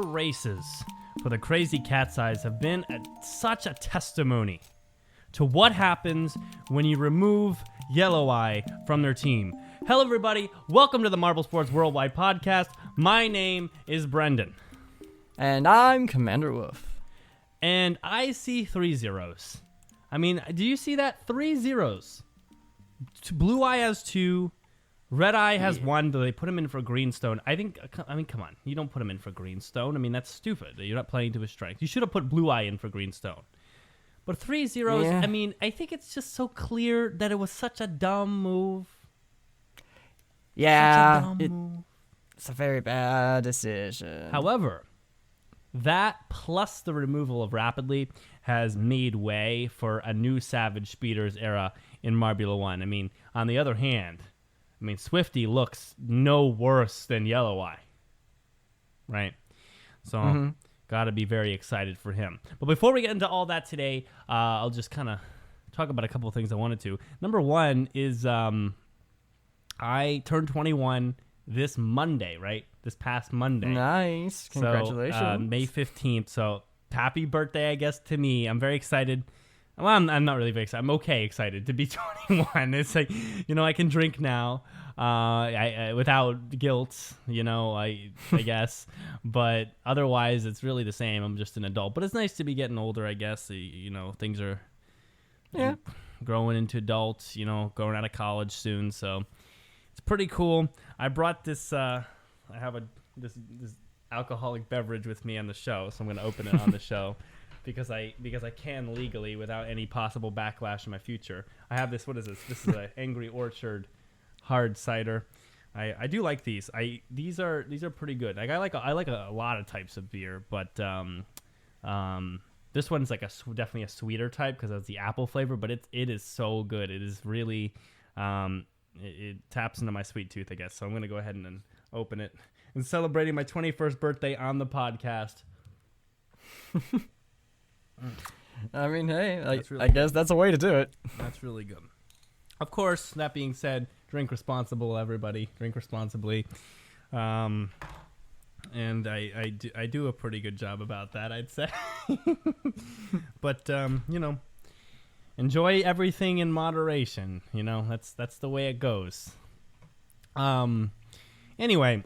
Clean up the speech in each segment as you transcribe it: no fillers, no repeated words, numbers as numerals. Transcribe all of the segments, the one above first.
4 races for the Crazy Cat's Eyes have been such a testimony to what happens when you remove Yellow Eye from their team. Hello, everybody. Welcome to the Marble Sports Worldwide podcast. My name is Brendan. And I'm Commander Wolf. And I see 3 zeros. I mean, do you see that? 3 zeros. Blue Eye has 2. Red Eye has 1. Do they put him in for Greenstone? I mean, come on. You don't put him in for Greenstone. I mean, that's stupid. You're not playing to his strength. You should have put Blue Eye in for Greenstone. But 3 zeros, yeah. I mean, I think it's just so clear that it was such a dumb move. Yeah, it's a very bad decision. However, that plus the removal of Rapidly has made way for a new Savage Speeders era in Marbula 1. I mean, on the other hand, Swifty looks no worse than Yellow Eye, right? So, got to be very excited for him. But before we get into all that today, I'll just kind of talk about a couple of things I wanted to. Number one is I turned 21 this Monday, right? This past Monday. Nice. Congratulations. So, May 15th. So, happy birthday, I guess, to me. I'm very excited. Well, I'm not really very excited. I'm okay excited to be 21. It's like, I can drink now I without guilt, I guess. But otherwise, it's really the same. I'm just an adult. But it's nice to be getting older, I guess. Things are growing into adults, going out of college soon. So it's pretty cool. I brought this, I have this alcoholic beverage with me on the show, so I'm going to open it on the show. Because I can legally without any possible backlash in my future. I have this. What is this? This is an Angry Orchard hard cider. I do like these. These are pretty good. Like I like a lot of types of beer, but this one's like definitely a sweeter type because it's the apple flavor. But it is so good. It is really it taps into my sweet tooth, I guess. So I'm gonna go ahead and open it and celebrating my 21st birthday on the podcast. I mean, hey, I really guess that's a way to do it. That's really good. Of course, that being said, drink responsible, everybody. Drink responsibly. And I do a pretty good job about that, I'd say. But, enjoy everything in moderation. That's the way it goes. Anyway,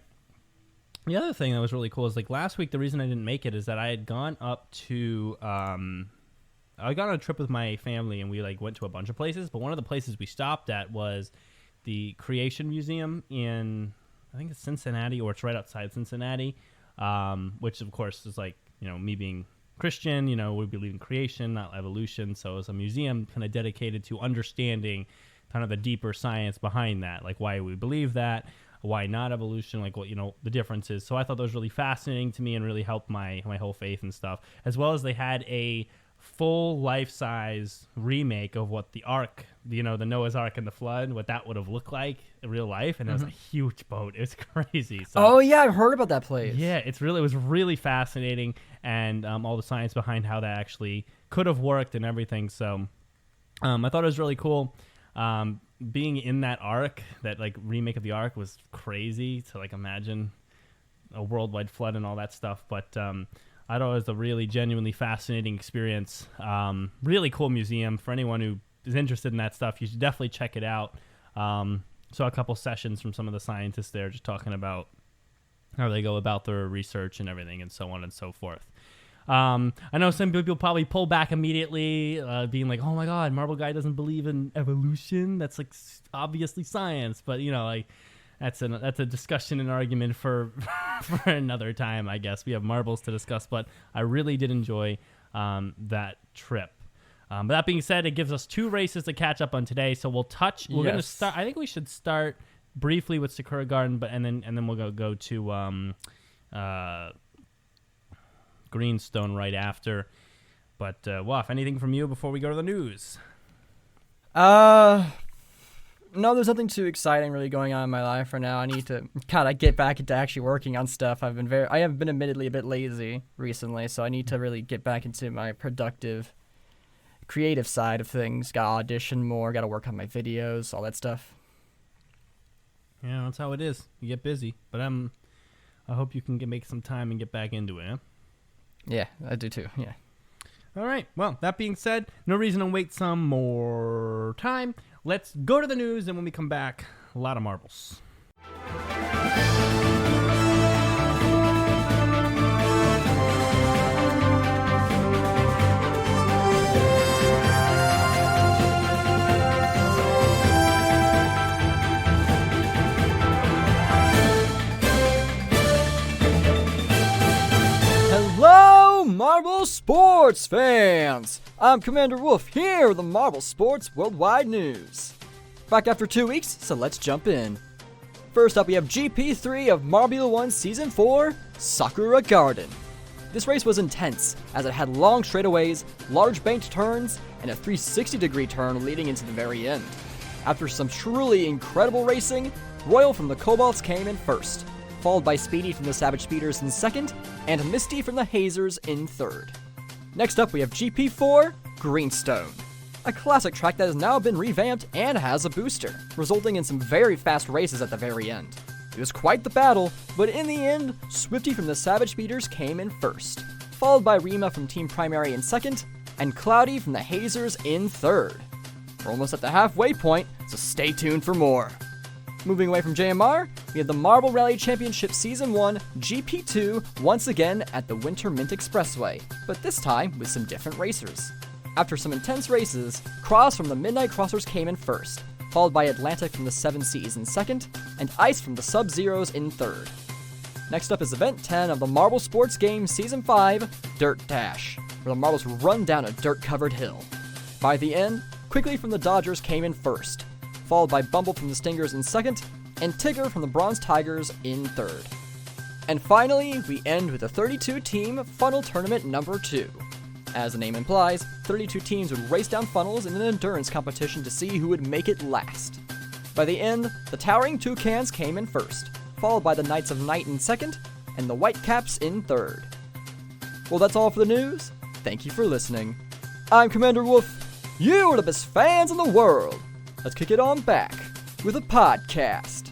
the other thing that was really cool is like last week, the reason I didn't make it is that I had gone up to, I got on a trip with my family and we like went to a bunch of places, but one of the places we stopped at was the Creation Museum in, I think it's Cincinnati, or it's right outside Cincinnati, which of course is like, me being Christian, we believe in creation, not evolution. So it's a museum kind of dedicated to understanding kind of the deeper science behind that, like why we believe that. Why not evolution, like what, the differences. So I thought that was really fascinating to me and really helped my whole faith and stuff. As well as they had a full life-size remake of what the Ark, the Noah's Ark and the flood, what that would have looked like in real life. And it was a huge boat. It was crazy. So, oh, yeah, I've heard about that place. Yeah, it was really fascinating. And all the science behind how that actually could have worked and everything. So I thought it was really cool. Being in that Ark, that like remake of the Ark, was crazy to like imagine a worldwide flood and all that stuff. But I thought it was a really genuinely fascinating experience. Really cool museum for anyone who is interested in that stuff. You should definitely check it out. Saw a couple sessions from some of the scientists there, just talking about how they go about their research and everything, and so on and so forth. I know some people probably pull back immediately, being like, "Oh my God, Marble Guy doesn't believe in evolution. That's like obviously science." But like that's a discussion and argument for for another time, I guess. We have marbles to discuss, but I really did enjoy that trip. But that being said, it gives us 2 races to catch up on today. So we'll touch. We're gonna start. I think we should start briefly with Sakura Garden, but and then we'll go to Greenstone right after. But Waff, anything from you before we go to the news? No, there's nothing too exciting really going on in my life right now. I need to kind of get back into actually working on stuff. I have been admittedly a bit lazy recently, so I need to really get back into my productive, creative side of things. Got to audition more, got to work on my videos, all that stuff. Yeah, that's how it is. You get busy. But I hope you can make some time and get back into it. Huh? Yeah, I do too. Yeah. All right. Well, that being said, no reason to wait some more time. Let's go to the news, and when we come back, a lot of marbles. Hello, Marble Sports fans! I'm Commander Wolf here with the Marble Sports Worldwide News. Back after 2 weeks, so let's jump in. First up, we have GP3 of Marbula 1 Season 4, Sakura Garden. This race was intense, as it had long straightaways, large banked turns, and a 360-degree turn leading into the very end. After some truly incredible racing, Royal from the Cobalts came in first, followed by Speedy from the Savage Speeders in second, and Misty from the Hazers in third. Next up, we have GP4, Greenstone. A classic track that has now been revamped and has a booster, resulting in some very fast races at the very end. It was quite the battle, but in the end, Swifty from the Savage Speeders came in first, followed by Rima from Team Primary in second, and Cloudy from the Hazers in third. We're almost at the halfway point, so stay tuned for more. Moving away from JMR, we have the Marble Rally Championship Season 1 GP2 once again at the Winter Mint Expressway, but this time with some different racers. After some intense races, Cross from the Midnight Crossers came in first, followed by Atlantic from the Seven Seas in second, and Ice from the Sub-Zeros in third. Next up is Event 10 of the Marble Sports Game Season 5, Dirt Dash, where the marbles run down a dirt-covered hill. By the end, Quickly from the Dodgers came in first, followed by Bumble from the Stingers in second, and Tigger from the Bronze Tigers in third. And finally, we end with a 32-team funnel tournament number 2. As the name implies, 32 teams would race down funnels in an endurance competition to see who would make it last. By the end, the Towering Toucans came in first, followed by the Knights of Night in second, and the Whitecaps in third. Well, that's all for the news. Thank you for listening. I'm Commander Wolf. You are the best fans in the world. Let's kick it on back with a podcast.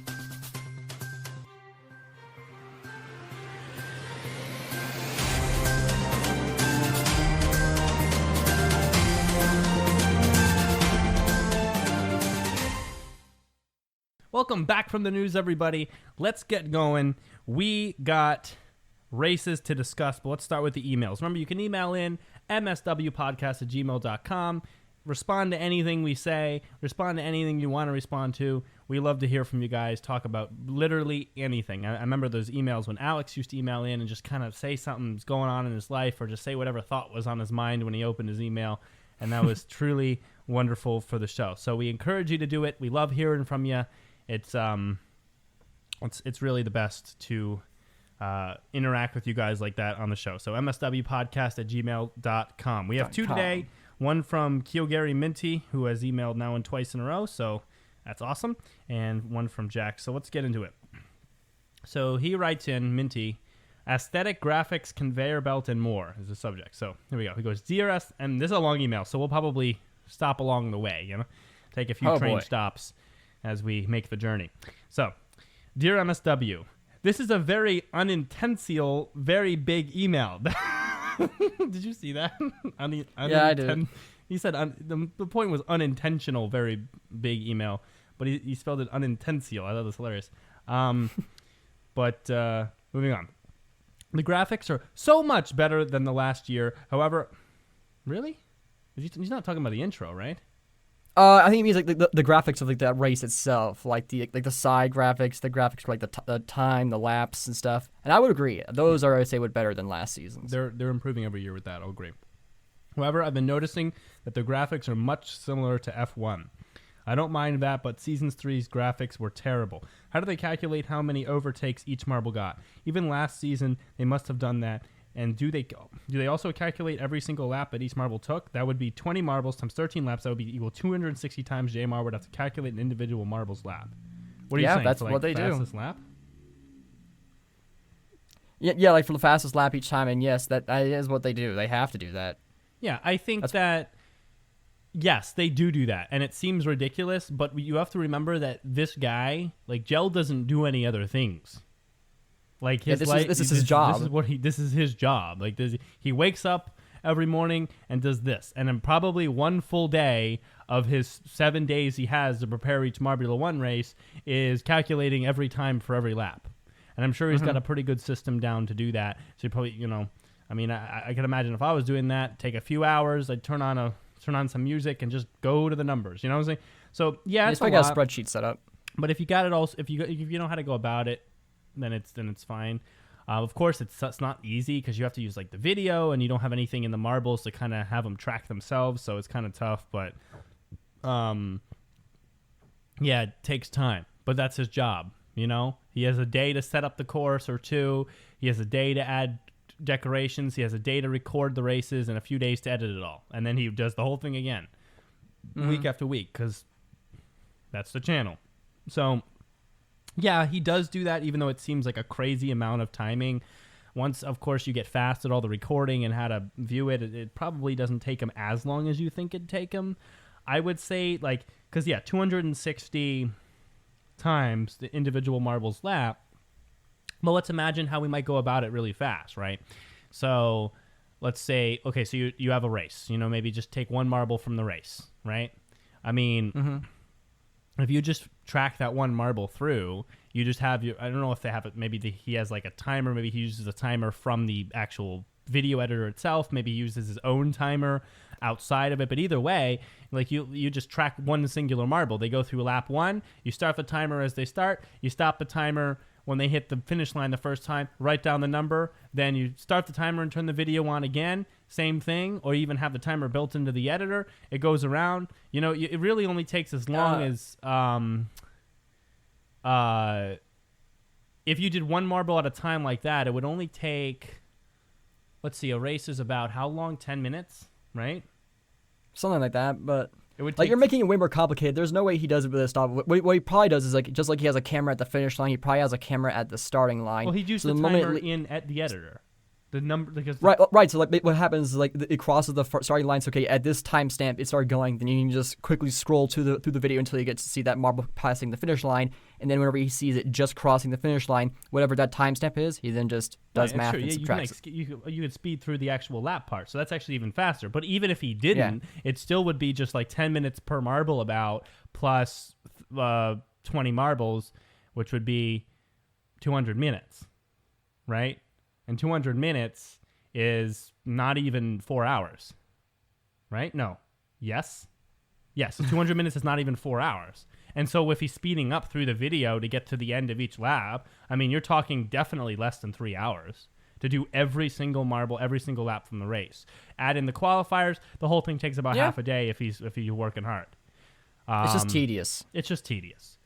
Welcome back from the news, everybody. Let's get going. We got races to discuss, but let's start with the emails. Remember, you can email in mswpodcast@gmail.com. Respond to anything we say. Respond to anything you want to respond to. We love to hear from you guys. Talk about literally anything. I remember those emails when Alex used to email in and just kind of say something's going on in his life or just say whatever thought was on his mind when he opened his email. And that was truly wonderful for the show. So we encourage you to do it. We love hearing from you. It's really the best to interact with you guys like that on the show. So mswpodcast@gmail.com. We have two today. One from Kyogary Minty, who has emailed now and twice in a row, so that's awesome. And one from Jack. So let's get into it. So he writes in, Minty, aesthetic, graphics, conveyor belt, and more is the subject. So here we go. He goes, Dear S, and this is a long email, so we'll probably stop along the way, take a few train stops as we make the journey. So, Dear MSW, this is a very unintentional, very big email. Did you see that? Yeah, I did. He said the point was unintentional, very big email, but he spelled it unintentional. I thought it was hilarious. But moving on. The graphics are so much better than the last year. However, really? He's not talking about the intro, right? I think it means like the graphics of like that race itself, like the side graphics, the graphics for like the time, the laps and stuff. And I would agree, those are, I say, better than last season's. They're improving every year with that. I'll agree. However, I've been noticing that the graphics are much similar to F1. I don't mind that, but Season 3's graphics were terrible. How do they calculate how many overtakes each marble got? Even last season, they must have done that. And do they also calculate every single lap that each marble took? That would be 20 marbles times 13 laps. That would be equal 260 times JMR would have to calculate an individual marble's lap. What are you saying? Yeah, that's what they do. Fastest lap? Yeah, like for the fastest lap each time. And yes, that is what they do. They have to do that. Yeah, I think that, yes, they do that. And it seems ridiculous, but you have to remember that this guy, like, Gel doesn't do any other things. Like his this is his job. This is his job. Like he wakes up every morning and does this, and then probably one full day of his 7 days he has to prepare each Marbula 1 race is calculating every time for every lap. And I'm sure he's got a pretty good system down to do that. So he probably, I mean, I can imagine if I was doing that, take a few hours, I'd turn on some music and just go to the numbers. You know what I'm saying? So yeah, it's probably got a spreadsheet set up. But if you got it all, if you know how to go about it, then it's fine. Of course, it's not easy because you have to use like the video, and you don't have anything in the marbles to kind of have them track themselves, so it's kind of tough. But yeah, it takes time. But that's his job. He has a day to set up the course or two. He has a day to add decorations. He has a day to record the races and a few days to edit it all, and then he does the whole thing again, week after week, because that's the channel. So. Yeah, he does do that, even though it seems like a crazy amount of timing. Once, of course, you get fast at all the recording and how to view it, it probably doesn't take him as long as you think it'd take him. I would say, like, because, 260 times the individual marbles lap. But let's imagine how we might go about it really fast, right? So let's say, okay, so you have a race. Maybe just take one marble from the race, right? I mean... If you just track that one marble through, you just have I don't know if they have it. Maybe he has like a timer. Maybe he uses a timer from the actual video editor itself. Maybe he uses his own timer outside of it. But either way, like you just track one singular marble. They go through lap 1. You start the timer as they start. You stop the timer when they hit the finish line the first time. Write down the number. Then you start the timer and turn the video on again. Same thing, or even have the timer built into the editor. It goes around. It really only takes as long as if you did one marble at a time like that, it would only take, let's see, a race is about how long? 10 minutes, right? Something like that, but it would like you're making it way more complicated. There's no way he does it with a stop. What he probably does is just like he has a camera at the finish line, he probably has a camera at the starting line. Well, he'd use the timer in at the editor. The number because right. So like what happens is like it crosses the starting line. So okay, at this timestamp it started going. Then you can just quickly scroll through the video until you get to see that marble passing the finish line. And then whenever he sees it just crossing the finish line, whatever that timestamp is, he then just does math and subtracts. You could speed through the actual lap part, so that's actually even faster. But even if he didn't, it still would be just like 10 minutes per marble about plus 20 marbles, which would be 200 minutes, right? And 200 minutes is not even 4 hours, right? No. Yes. So 200 minutes is not even 4 hours. And so if he's speeding up through the video to get to the end of each lap, I mean, you're talking definitely less than 3 hours to do every single marble, every single lap from the race. Add in the qualifiers, the whole thing takes about half a day if he's working hard. It's just tedious. It's just tedious.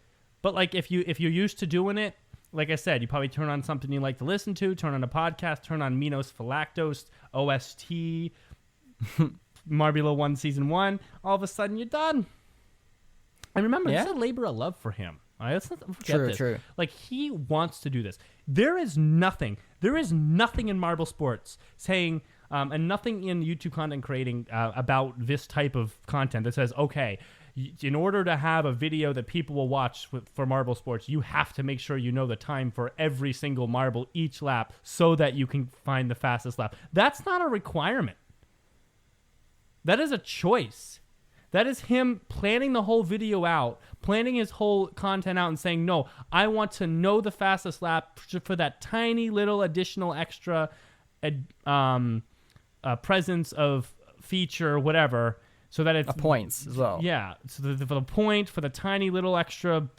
But like if you're used to doing it, like I said, you probably turn on something you like to listen to, turn on a podcast, turn on Minos Phylactos, OST, Marbula 1 Season 1. All of a sudden, you're done. And remember, it's a labor of love for him. All right, let's not forget this. True. Like, he wants to do this. There is nothing in marble sports saying, and nothing in YouTube content creating about this type of content that says, okay, in order to have a video that people will watch for marble sports, you have to make sure you know the time for every single marble each lap so that you can find the fastest lap. That's not a requirement. That is a choice. That is him planning the whole video out, planning his whole content out and saying, no, I want to know the fastest lap for that tiny little additional extra presence of feature, whatever, so that it's points as well. Yeah, so for the point, for the tiny little extra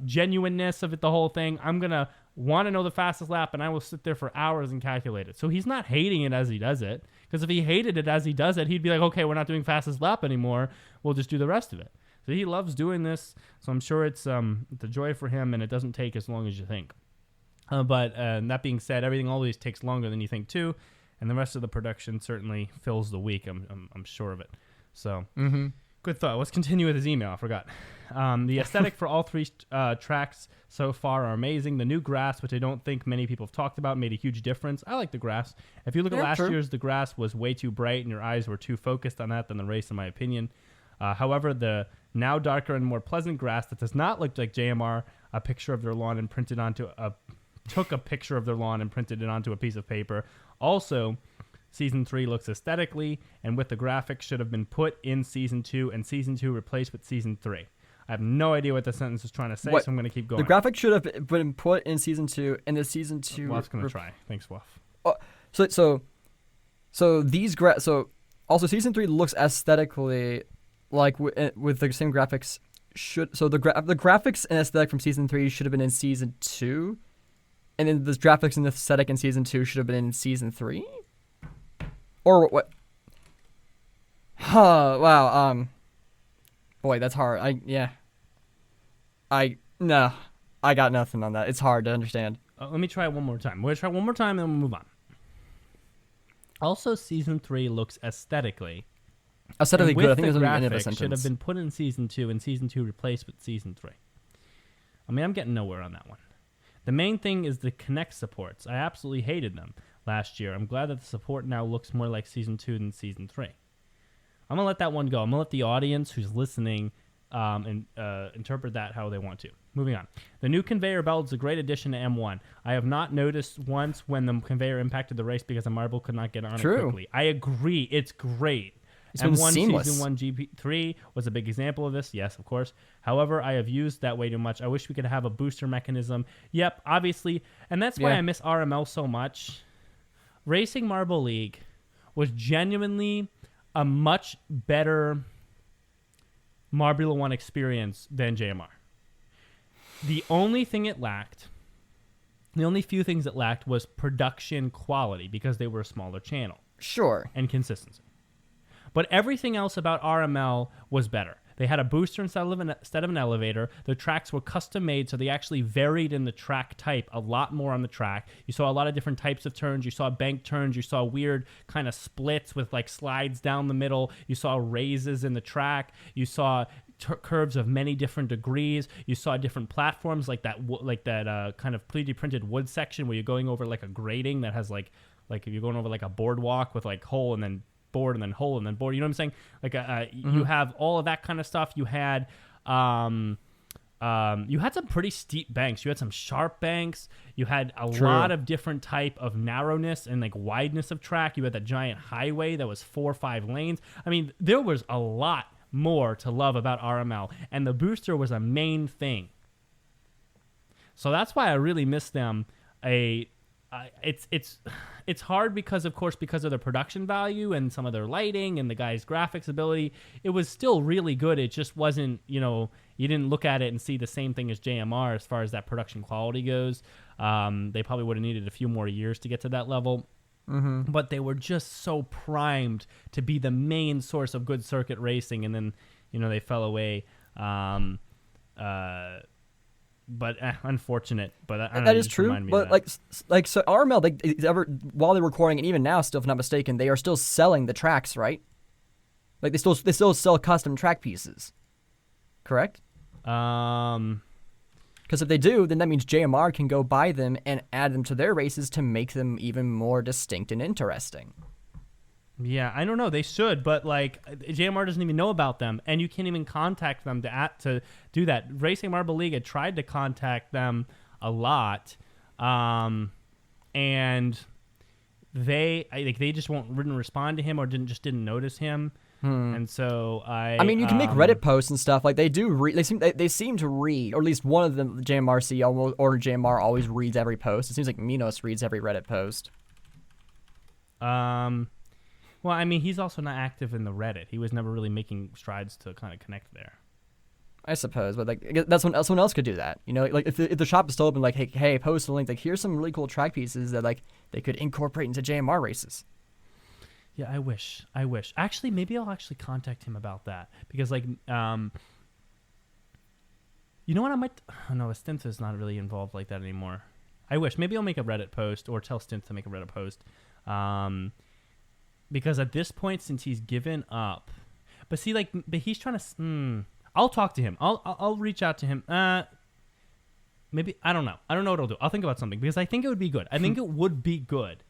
genuineness of it, the whole thing, I'm going to want to know the fastest lap, and I will sit there for hours and calculate it. So he's not hating it as he does it, because if he hated it as he does it, he'd be like, okay, we're not doing fastest lap anymore. We'll just do the rest of it. So he loves doing this, so I'm sure it's a joy for him, and it doesn't take as long as you think. But that being said, everything always takes longer than you think too, and the rest of the production certainly fills the week. I'm sure of it. So good thought. Let's continue with his email. I forgot. The aesthetic for all three tracks so far are amazing. The new grass, which I don't think many people have talked about, made a huge difference. I like the grass. If you look at last year's, the grass was way too bright and your eyes were too focused on that than the race, in my opinion. However, the now darker and more pleasant grass that does not look like JMR, a picture of their lawn and printed onto a took a picture of their lawn and printed it onto a piece of paper. Also, Season 3 looks aesthetically and with the graphics should have been put in Season 2 and Season 2 replaced with Season 3. I have no idea what the sentence is trying to say, so I'm going to keep going. The graphics should have been put in Season 2 and the Season 2... Waf's going to try. Thanks, Waf. So these also Season 3 looks aesthetically like with the same graphics the graphics and aesthetic from Season 3 should have been in Season 2, and then the graphics and aesthetic in Season 2 should have been in Season 3? Or what? Wow, boy, that's hard. I got nothing on that. It's hard to understand. Let me try it one more time. We're going to try one more time, and then we'll move on. Also, Season 3 looks aesthetically good. I think there's the an end of a graphics sentence. should have been put in Season 2 and Season 2 replaced with Season 3. I mean, I'm getting nowhere on that one. The main thing is the Kinect supports. I absolutely hated them last year. I'm glad that the support now looks more like Season 2 than Season 3. I'm going to let that one go. I'm going to let the audience who's listening interpret that how they want to. Moving on. The new conveyor belt is a great addition to M1. I have not noticed once when the conveyor impacted the race because the marble could not get on it quickly. I agree. It's great. It's been seamless. Season 1 GP3 was a big example of this. Yes, of course. However, I have used that way too much. I wish we could have a booster mechanism. Yep, obviously. And that's why I miss RML so much. Racing Marble League was genuinely a much better Marbula 1 experience than JMR. The only thing it lacked, the only few things it lacked was production quality because they were a smaller channel. Sure. And consistency. But everything else about RML was better. They had a booster instead of an elevator. The tracks were custom made, so they actually varied in the track type a lot more on the track. You saw a lot of different types of turns. You saw bank turns. You saw weird kind of splits with like slides down the middle. You saw raises in the track. You saw curves of many different degrees. You saw different platforms like that kind of 3D printed wood section where you're going over like a grating that has like if you're going over like a boardwalk with like hole and then board and then hole and then board. You know what I'm saying? Like you have all of that kind of stuff. You had some pretty steep banks. You had some sharp banks. You had a lot of different type of narrowness and like wideness of track. You had that giant highway that was 4 or 5 lanes. I mean, there was a lot more to love about RML, and the booster was a main thing. So that's why I really miss them. It's hard because of their production value and some of their lighting and the guy's graphics ability. It was still really good. It just wasn't, you didn't look at it and see the same thing as JMR as far as that production quality goes. They probably would have needed a few more years to get to that level. Mm-hmm. But they were just so primed to be the main source of good circuit racing, and then, they fell away. But unfortunate. But I don't know, that is true. But so RML, while they're recording, and even now, still if I'm not mistaken, they are still selling the tracks, right? Like they still sell custom track pieces, correct? Because if they do, then that means JMR can go buy them and add them to their races to make them even more distinct and interesting. Yeah, I don't know. They should, but JMR doesn't even know about them, and you can't even contact them to do that. Racing Marble League had tried to contact them a lot, and they just wouldn't respond to him or didn't notice him. And so I mean, you can make Reddit posts and stuff. Like they do. They seem to read, or at least one of them, JMRC or JMR always reads every post. It seems like Minos reads every Reddit post. Well, I mean, he's also not active in the Reddit. He was never really making strides to kind of connect there. I suppose, but that's when someone else could do that. If the shop is still open, hey, post a link. Here's some really cool track pieces that they could incorporate into JMR races. Yeah, I wish. Actually, maybe I'll actually contact him about that because, you know what? I might. Oh no, Stintha is not really involved like that anymore. I wish. Maybe I'll make a Reddit post or tell Stintha to make a Reddit post. Because at this point, since he's given up, but he's trying to. I'll talk to him. I'll reach out to him. Maybe I don't know. I don't know what I'll do. I'll think about something because I think it would be good. I think it would be good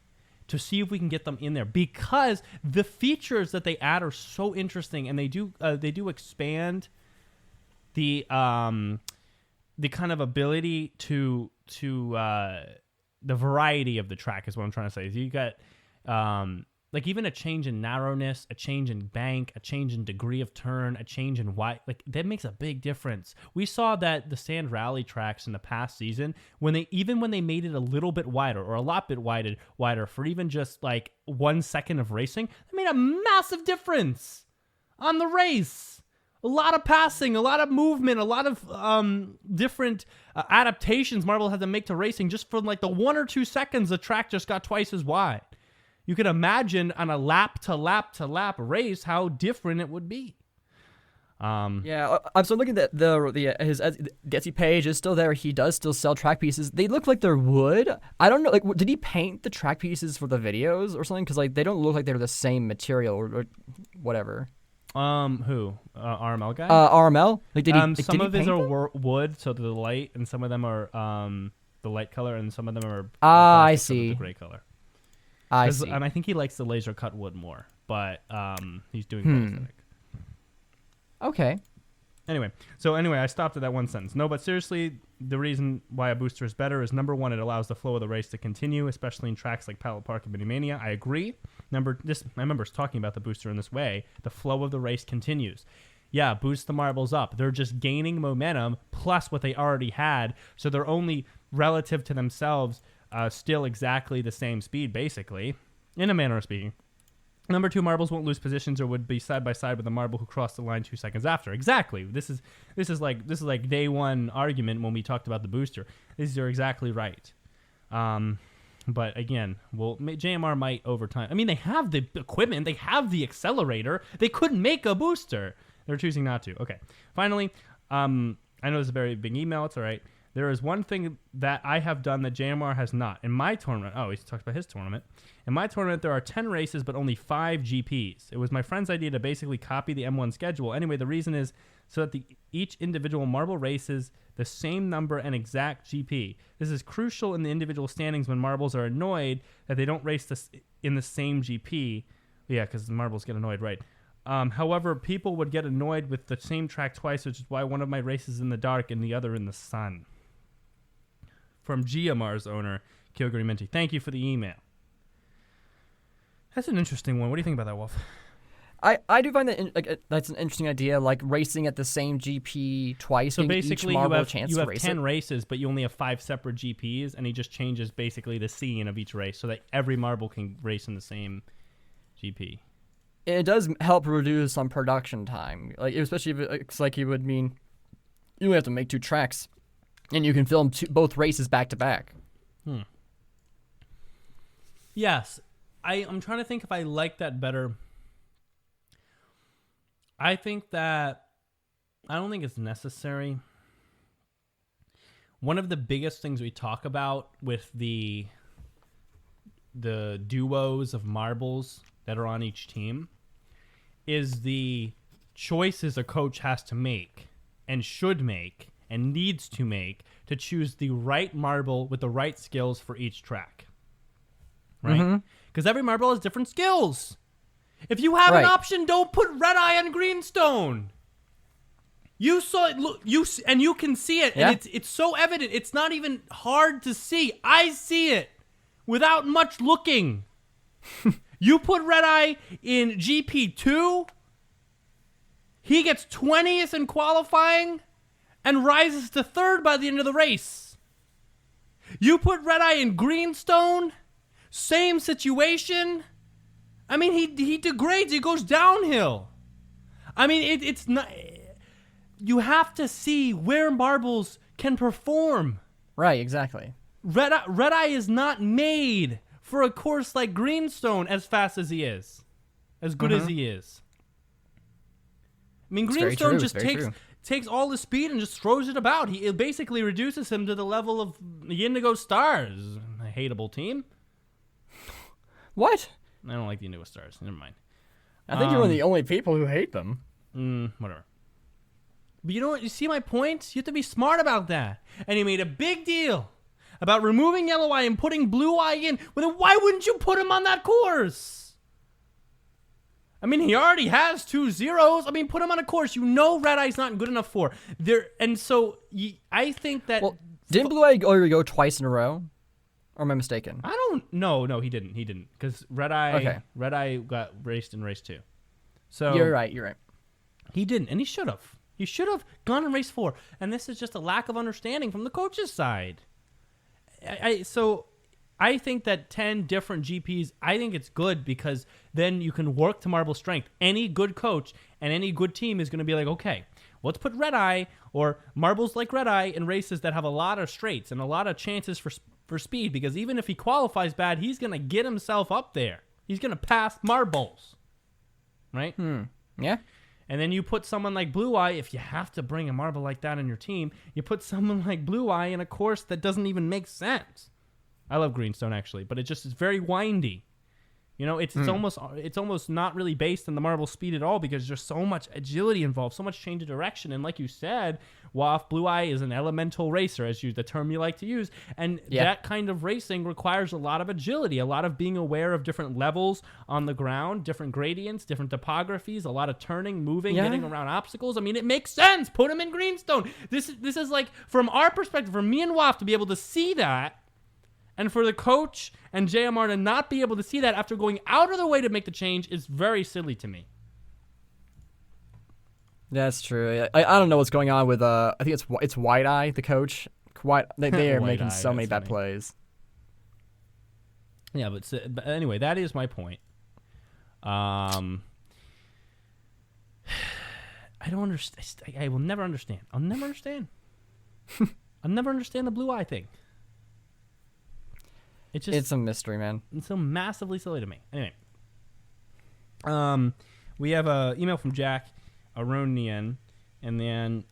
to see if we can get them in there because the features that they add are so interesting, and they do expand the kind of ability to the variety of the track is what I'm trying to say. Is you got like even a change in narrowness, a change in bank, a change in degree of turn, a change in wide, like that makes a big difference. We saw that the sand rally tracks in the past season, when they made it a little bit wider or a lot bit wider for even just like 1 second of racing, it made a massive difference on the race. A lot of passing, a lot of movement, a lot of different adaptations Marbula had to make to racing just from like the 1 or 2 seconds the track just got twice as wide. You can imagine on a lap to lap to lap race how different it would be. Yeah, I'm still looking at his Etsy page is still there. He does still sell track pieces. They look like they're wood. I don't know. Like, did he paint the track pieces for the videos or something? Because like they don't look like they're the same material or whatever. Who? RML guy? RML? Like, did he? Like, some did of he his paint are them? wood, so they're light, and some of them are the light color, and some of them are I plastic, so they're see. the gray color. I see. And I think he likes the laser cut wood more, but he's doing both, I think. Okay. Anyway, I stopped at that one sentence. No, but seriously, the reason why a booster is better is, number one, it allows the flow of the race to continue, especially in tracks like Pallet Park and Minimania. I agree. I remember talking about the booster in this way. The flow of the race continues. Yeah, boost the marbles up. They're just gaining momentum plus what they already had, so they're only relative to themselves still exactly the same speed, basically, in a manner of speaking. Number two, marbles won't lose positions or would be side by side with a marble who crossed the line 2 seconds after. Exactly. This is like day one argument when we talked about the booster. These are exactly right. But again, JMR might over time. I mean, they have the equipment, they have the accelerator. They couldn't make a booster. They're choosing not to. Okay. Finally, I know this is a very big email. It's all right. There is one thing that I have done that JMR has not. In my tournament, he talks about his tournament. In my tournament, there are 10 races, but only 5 GPs. It was my friend's idea to basically copy the M1 schedule. Anyway, the reason is so that each individual marble races the same number and exact GP. This is crucial in the individual standings when marbles are annoyed that they don't race in the same GP. Yeah, because the marbles get annoyed, right? However, people would get annoyed with the same track twice, which is why one of my races in the dark and the other in the sun. From GMR's owner, Kilgore Minty. Thank you for the email. That's an interesting one. What do you think about that, Wolf? I do find that that's an interesting idea, like racing at the same GP twice. So basically, each you have, chance you to have race 10 it. races, but you only have 5 separate GPs, and he just changes basically the scene of each race so that every marble can race in the same GP. It does help reduce some production time, like especially if it's like it would mean you only have to make 2 tracks, and you can film both races back to back. Yes, I'm trying to think if I like that better. I think that I don't think it's necessary. One of the biggest things we talk about with the duos of marbles that are on each team is the choices a coach has to make and should make and needs to make to choose the right marble with the right skills for each track. Right? Because every marble has different skills. If you have an option, don't put red eye on Greenstone. You saw it, look, and you can see it, and it's so evident. It's not even hard to see. I see it without much looking. You put red eye in GP2, he gets 20th in qualifying and rises to 3rd by the end of the race. You put red eye in Greenstone, same situation. I mean, he degrades. He goes downhill. I mean, it's not. You have to see where marbles can perform. Right, exactly. Red Eye is not made for a course like Greenstone as fast as he is, as good as he is. I mean, Greenstone just takes all the speed and just throws it about. It basically reduces him to the level of the Indigo Stars, a hateable team. What? I don't like the Indigo Stars. Never mind. I think you're one of the only people who hate them. Whatever. But you know what? You see my point? You have to be smart about that. And he made a big deal about removing Yellow Eye and putting Blue Eye in. Well, then why wouldn't you put him on that course? I mean, he already has 2 zeros. I mean, put him on a course you know Red Eye's not good enough for. I think that... Well, didn't Blue Eye already go twice in a row? Or am I mistaken? I don't. No, he didn't. He didn't because Red Eye got raced in race 2. So You're right. he didn't, and he should have. He should have gone in race 4, and this is just a lack of understanding from the coach's side. So I think that 10 different GPs, I think it's good because then you can work to Marble strength. Any good coach and any good team is going to be like, okay, let's put Red Eye or Marbles like Red Eye in races that have a lot of straights and a lot of chances for speed, because even if he qualifies bad, he's going to get himself up there. He's going to pass Marbles, right? Yeah. And then you put someone like Blue Eye, if you have to bring a Marble like that on your team, you put someone like Blue Eye in a course that doesn't even make sense. I love Greenstone, actually, but it just is very windy. You know, it's almost not really based on the Marble speed at all because there's so much agility involved, so much change of direction. And like you said, Waff, Blue Eye is an elemental racer, as the term you like to use. And that kind of racing requires a lot of agility, a lot of being aware of different levels on the ground, different gradients, different topographies, a lot of turning, moving, getting around obstacles. I mean, it makes sense. Put him in Greenstone. This is like, from our perspective, for me and Waff to be able to see that, and for the coach and JMR to not be able to see that after going out of their way to make the change is very silly to me. That's true. I don't know what's going on with I think it's White Eye, the coach. They are making so many bad plays. Yeah, but anyway, that is my point. I don't understand. I will never understand. I'll never understand. I'll never understand the Blue Eye thing. It's a mystery, man. It's so massively silly to me. Anyway, we have an email from Jack Aronian, and then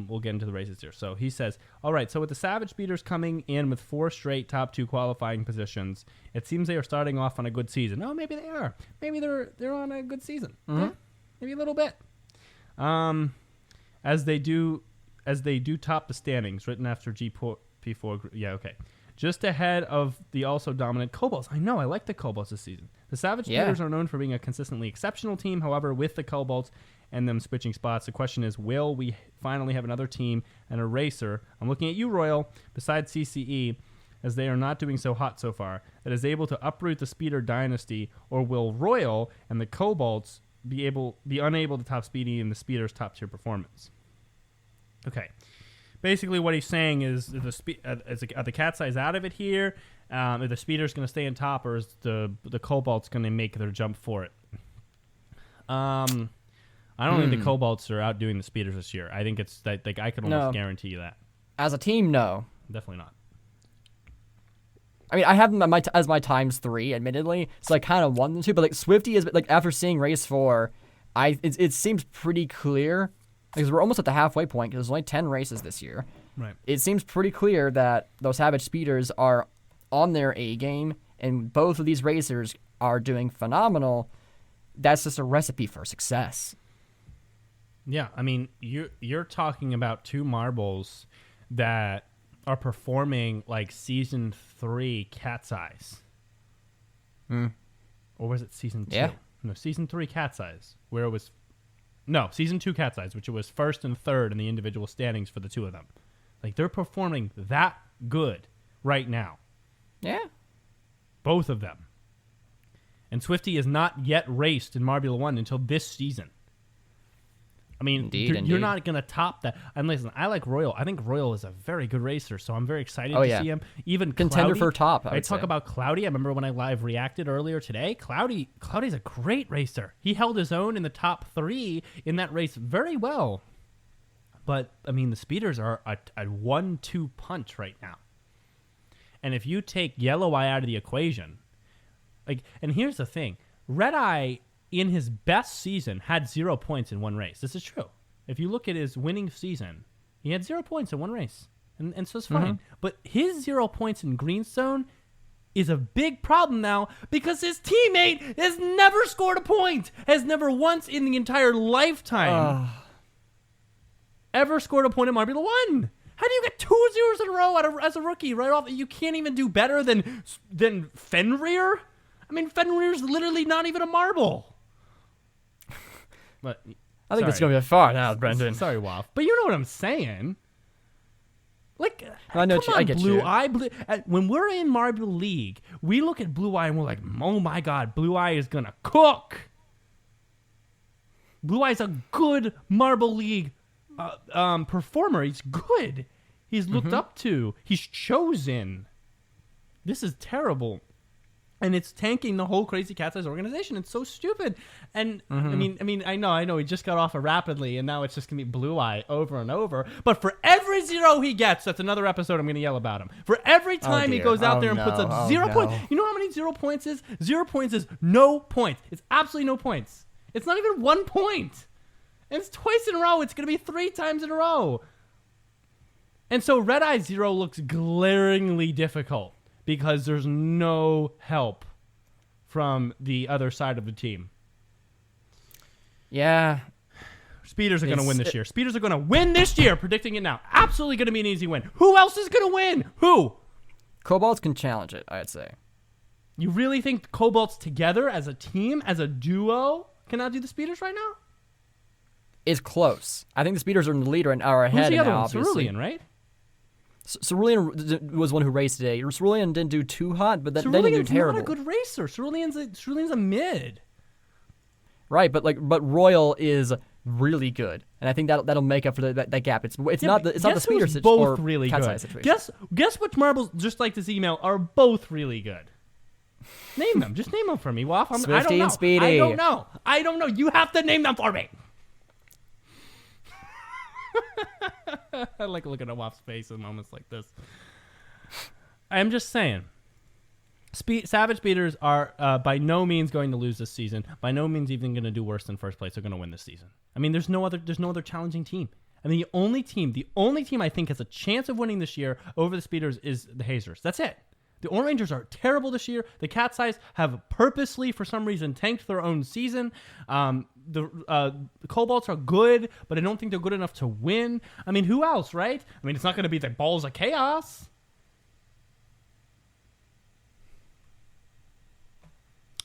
we'll get into the races here. So he says, all right, so with the Savage Speeders coming in with 4 straight top 2 qualifying positions, it seems they are starting off on a good season. Oh, maybe they are. Maybe they're on a good season. Mm-hmm. Yeah, maybe a little bit. As they do top the standings, written after P4. Yeah, okay. Just ahead of the also dominant Cobalts. I know, I like the Cobalts this season. The Savage Speeders are known for being a consistently exceptional team. However, with the Cobalts and them switching spots, the question is, will we finally have another team and a racer? I'm looking at you, Royal, besides CCE, as they are not doing so hot so far, that is able to uproot the Speeder dynasty, or will Royal and the Cobalts be unable to top Speedy and the Speeder's top-tier performance? Okay. Basically, what he's saying is, are the Cat's Eyes out of it here? Are the Speeder's going to stay on top, or is the Cobalt's going to make their jump for it? I don't think the Cobalts are outdoing the Speeders this year. I think it's that, like, I can almost guarantee you that. As a team, no. Definitely not. I mean, I have them as my times 3, admittedly, so I kind of want them to. But like Swifty is like, after seeing race 4, it seems pretty clear. Because we're almost at the halfway point, because there's only 10 races this year. Right. It seems pretty clear that those Savage Speeders are on their A game, and both of these racers are doing phenomenal. That's just a recipe for success. Yeah, I mean, you're talking about 2 Marbles that are performing like Season 3 Cat's Eyes. Or was it Season 2? Yeah. No, Season 3 Cat's Eyes, where it was... No, Season 2 Cat's Eyes, which it was 1st and 3rd in the individual standings for the 2 of them. Like, they're performing that good right now. Yeah. Both of them. And Swifty is not yet raced in Marbula 1 until this season. I mean, Indeed. You're not going to top that. And listen, I like Royal. I think Royal is a very good racer, so I'm very excited to see him. Even contender Cloudy, for top, I talk about Cloudy. I remember when I live reacted earlier today. Cloudy's a great racer. He held his own in the top 3 in that race very well. But, I mean, the Speeders are a 1-2 punch right now. And if you take Yellow Eye out of the equation, like, and here's the thing. Red Eye, in his best season, had 0 points in one race. This is true. If you look at his winning season, he had 0 points in one race. And so it's fine. But his 0 points in Greenstone is a big problem now because his teammate has never scored a point. Has never once in the entire lifetime ever scored a point in Marbula 1. How do you get 2 zeros in a row as a rookie right off? You can't even do better than Fenrir? I mean, Fenrir's literally not even a marble. But I think it's going to be far now, Brendan. Sorry, Waff. But you know what I'm saying. Like, I know come I on, get Blue you. Eye. When we're in Marbula League, we look at Blue Eye and we're like, oh my God, Blue Eye is gonna cook. Blue Eye's a good Marble League performer. He's good. He's looked up to. He's chosen. This is terrible. And it's tanking the whole Crazy Cat's Eyes organization. It's so stupid. And I mean, I know. He just got off of Rapidly, and now it's just gonna be Blue Eye over and over. But for every 0 he gets, that's another episode I'm gonna yell about him. For every time he goes out there and puts up 0 points, you know how many 0 points is? 0 points is no points. It's absolutely no points. It's not even 1 point. And it's twice in a row. It's gonna be 3 times in a row. And so Red Eye 0 looks glaringly difficult, because there's no help from the other side of the team. Yeah. Speeders are going to win this year. Speeders are going to win this year, predicting it now. Absolutely going to be an easy win. Who else is going to win? Who? Cobalts can challenge it, I'd say. You really think Cobalts together as a team, as a duo, cannot do the Speeders right now? It's close. I think the Speeders are in the lead and are ahead. Who's the other now, one? obviously. Cerulean, right? Cerulean was one who raced today. Cerulean didn't do too hot, but they didn't do terrible. Cerulean's not a good racer. Cerulean's a mid. Right, but Royal is really good, and I think that'll make up for that gap. It's not the Speeder situation. Both really good. Guess which marbles, just like this email, are both really good. Name them. Just name them for me, Waff. I don't know. And Speedy. I don't know. You have to name them for me. I like looking at Waff's face in moments like this. I'm just saying. Savage Speeders are by no means going to lose this season. By no means even going to do worse than first place. They're going to win this season. I mean, there's no other challenging team. I mean, the only team I think has a chance of winning this year over the Speeders is the Hazers. That's it. The Orange Rangers are terrible this year. The Cat's Eyes have purposely, for some reason, tanked their own season. The Cobalts are good, but I don't think they're good enough to win. I mean, who else, right? I mean, it's not going to be the Balls of Chaos.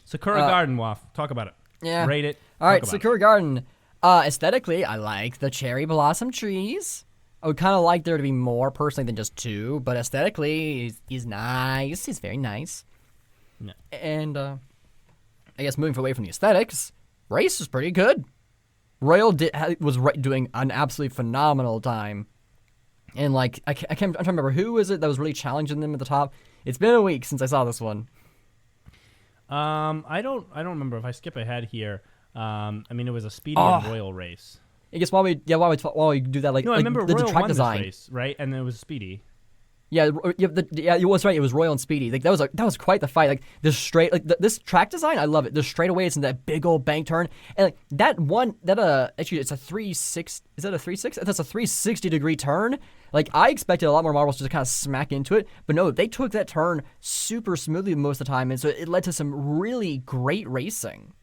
Sakura Garden, Waff. Talk about it. Yeah. Rate it. All right, Sakura Garden. Aesthetically, I like the cherry blossom trees. I would kind of like there to be more personally than just 2, but aesthetically, he's nice. He's very nice. No. And I guess moving away from the aesthetics, race was pretty good. Royal was doing an absolutely phenomenal time. And I'm trying to remember who is it that was really challenging them at the top. It's been a week since I saw this one. I don't remember. If I skip ahead here, I mean, it was a Speedy and Royal race. I guess while we do that, I remember the Royal track won design, this race, right? And then it was Speedy. Yeah, it was right. It was Royal and Speedy. Like that was quite the fight. Like this this track design, I love it. The straightaways and that big old bank turn, and actually it's a 360. Is that a 360? That's a 360-degree turn. Like I expected a lot more marbles to kind of smack into it, but no, they took that turn super smoothly most of the time, and so it led to some really great racing.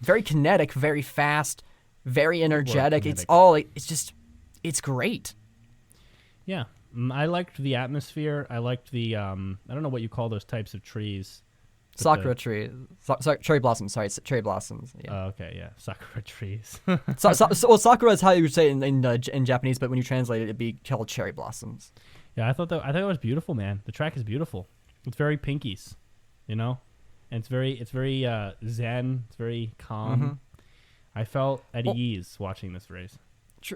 Very kinetic, very fast, very energetic. It's great. Yeah. I liked the atmosphere. I liked the I don't know what you call those types of trees. Sakura trees. Cherry blossoms. Sorry, it's cherry blossoms. Yeah. Oh, okay, yeah. Sakura trees. Sakura is how you would say it in Japanese, but when you translate it, it'd be called cherry blossoms. Yeah, I thought it was beautiful, man. The track is beautiful. It's very Pinkies, you know? And it's very zen. It's very calm. Mm-hmm. I felt at ease watching this race.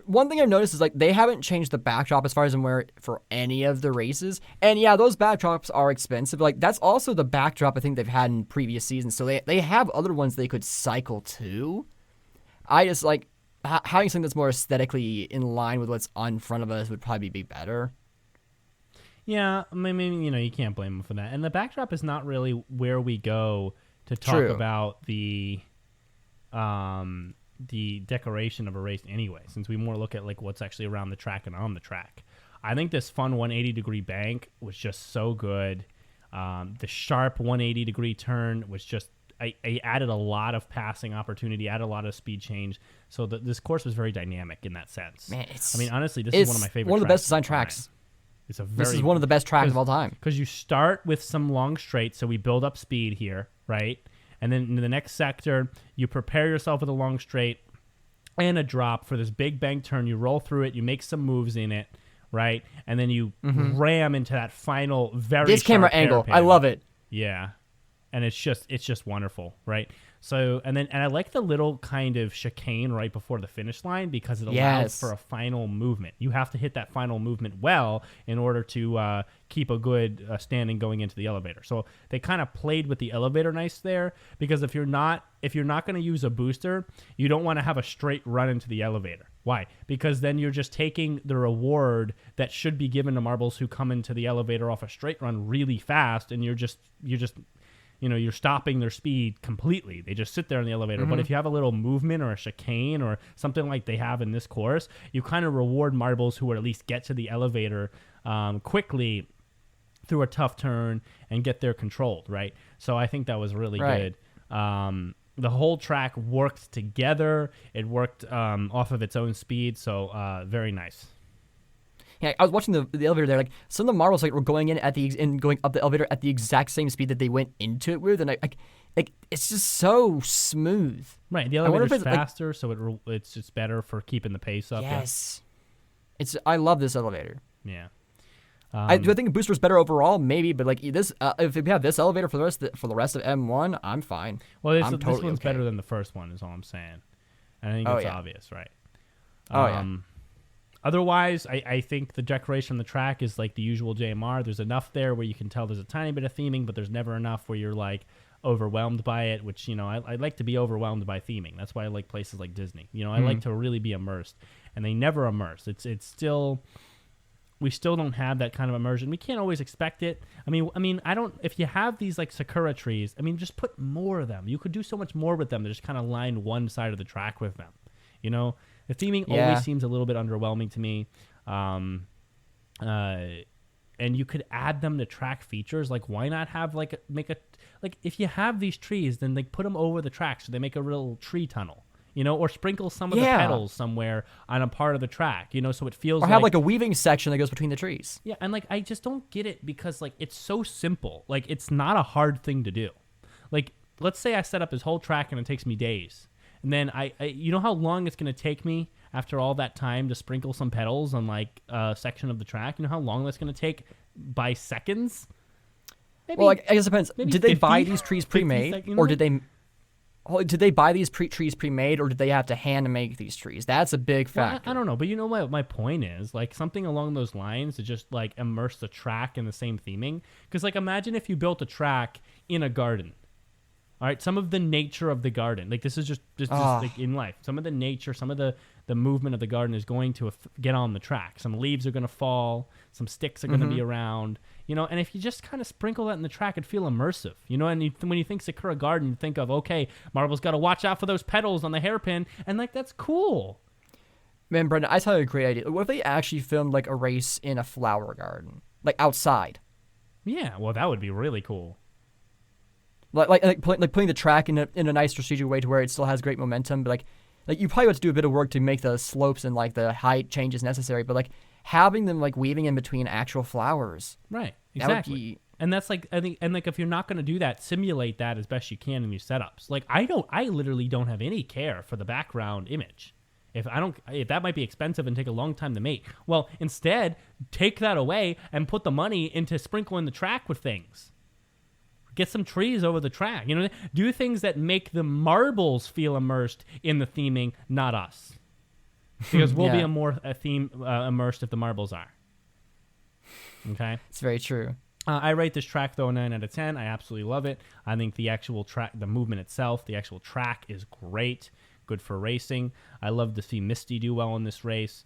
One thing I've noticed is they haven't changed the backdrop as far as I'm aware for any of the races. And yeah, those backdrops are expensive. That's also the backdrop I think they've had in previous seasons. So they have other ones they could cycle to. I just having something that's more aesthetically in line with what's on front of us would probably be better. Yeah, I mean, you can't blame them for that. And the backdrop is not really where we go to talk about the decoration of a race anyway, since we more look at what's actually around the track and on the track. I think this fun 180-degree bank was just so good. The sharp 180-degree turn was just I added a lot of passing opportunity, added a lot of speed change. So this course was very dynamic in that sense. Man, honestly, this is one of my favorite. One of the best designed tracks. This is one of the best tracks of all time. Because you start with some long straight, so we build up speed here, right? And then in the next sector, you prepare yourself with a long straight and a drop for this big bank turn. You roll through it. You make some moves in it, right? And then you ram into that final very This camera sharp angle, hairpin. I love it. Yeah. And it's just wonderful, right? So, and I like the little kind of chicane right before the finish line because it allows for a final movement. You have to hit that final movement well in order to keep a good standing going into the elevator. So they kind of played with the elevator nice there because if you're not going to use a booster, you don't want to have a straight run into the elevator. Why? Because then you're just taking the reward that should be given to marbles who come into the elevator off a straight run really fast, and you're just you're stopping their speed completely. They just sit there in the elevator. But if you have a little movement or a chicane or something like they have in this course, you kind of reward marbles who at least get to the elevator quickly through a tough turn and get there controlled, right? So I think that was really good. The whole track worked together. It worked off of its own speed, so very nice. Yeah, I was watching the elevator there. Like some of the marbles were going in going up the elevator at the exact same speed that they went into it with, and it's just so smooth. Right, the elevator's faster, so it's just better for keeping the pace up. Yes, I love this elevator. Yeah. Do I think a booster is better overall? Maybe, but this, if we have this elevator for the rest of M1, I'm fine. Well, this one's better than the first one, is all I'm saying. And I think it's obvious, right? Otherwise, I think the decoration on the track is like the usual JMR. There's enough there where you can tell there's a tiny bit of theming, but there's never enough where you're like overwhelmed by it, which, I like to be overwhelmed by theming. That's why I like places like Disney. I like to really be immersed, and they never immerse. It's still, we still don't have that kind of immersion. We can't always expect it. I mean, if you have these like Sakura trees, just put more of them. You could do so much more with them to just kind of line one side of the track with them, The theming always seems a little bit underwhelming to me. And you could add them to track features. Like, why not have if you have these trees, then put them over the track so they make a real tree tunnel, or sprinkle some of the petals somewhere on a part of the track, so it feels have a weaving section that goes between the trees. Yeah, and I just don't get it because it's so simple. It's not a hard thing to do. Let's say I set up this whole track and it takes me days. And then I you know how long it's going to take me after all that time to sprinkle some petals on a section of the track? You know how long that's going to take by seconds? Maybe, well, I guess it depends. Did they buy these trees pre-made, or did they buy these trees pre-made, or did they have to hand make these trees? That's a big factor. I don't know, but you know what my point is? Something along those lines to just immerse the track in the same theming. Because imagine if you built a track in a garden. All right, some of the nature of the garden, this is just in life. Some of the nature, some of the movement of the garden is going to get on the track. Some leaves are going to fall, some sticks are going to be around, And if you just kind of sprinkle that in the track, it'd feel immersive, And when you think Sakura Garden, you think of Marble's got to watch out for those petals on the hairpin, and that's cool. Man, Brendan, I tell you a great idea. What if they actually filmed a race in a flower garden, outside? Yeah, well, that would be really cool. Putting the track in a nice strategic way to where it still has great momentum, but you probably have to do a bit of work to make the slopes and the height changes necessary, but having them weaving in between actual flowers, right? Exactly. And that's I think, and if you're not going to do that, simulate that as best you can in your setups. I literally don't have any care for the background image. If that might be expensive and take a long time to make, well, instead take that away and put the money into sprinkling the track with things. Get some trees over the track. Do things that make the marbles feel immersed in the theming, not us. Because we'll be more immersed if the marbles are. Okay? It's very true. I rate this track, though, a 9 out of 10. I absolutely love it. I think the actual track, the movement itself, the actual track is great. Good for racing. I love to see Misty do well in this race.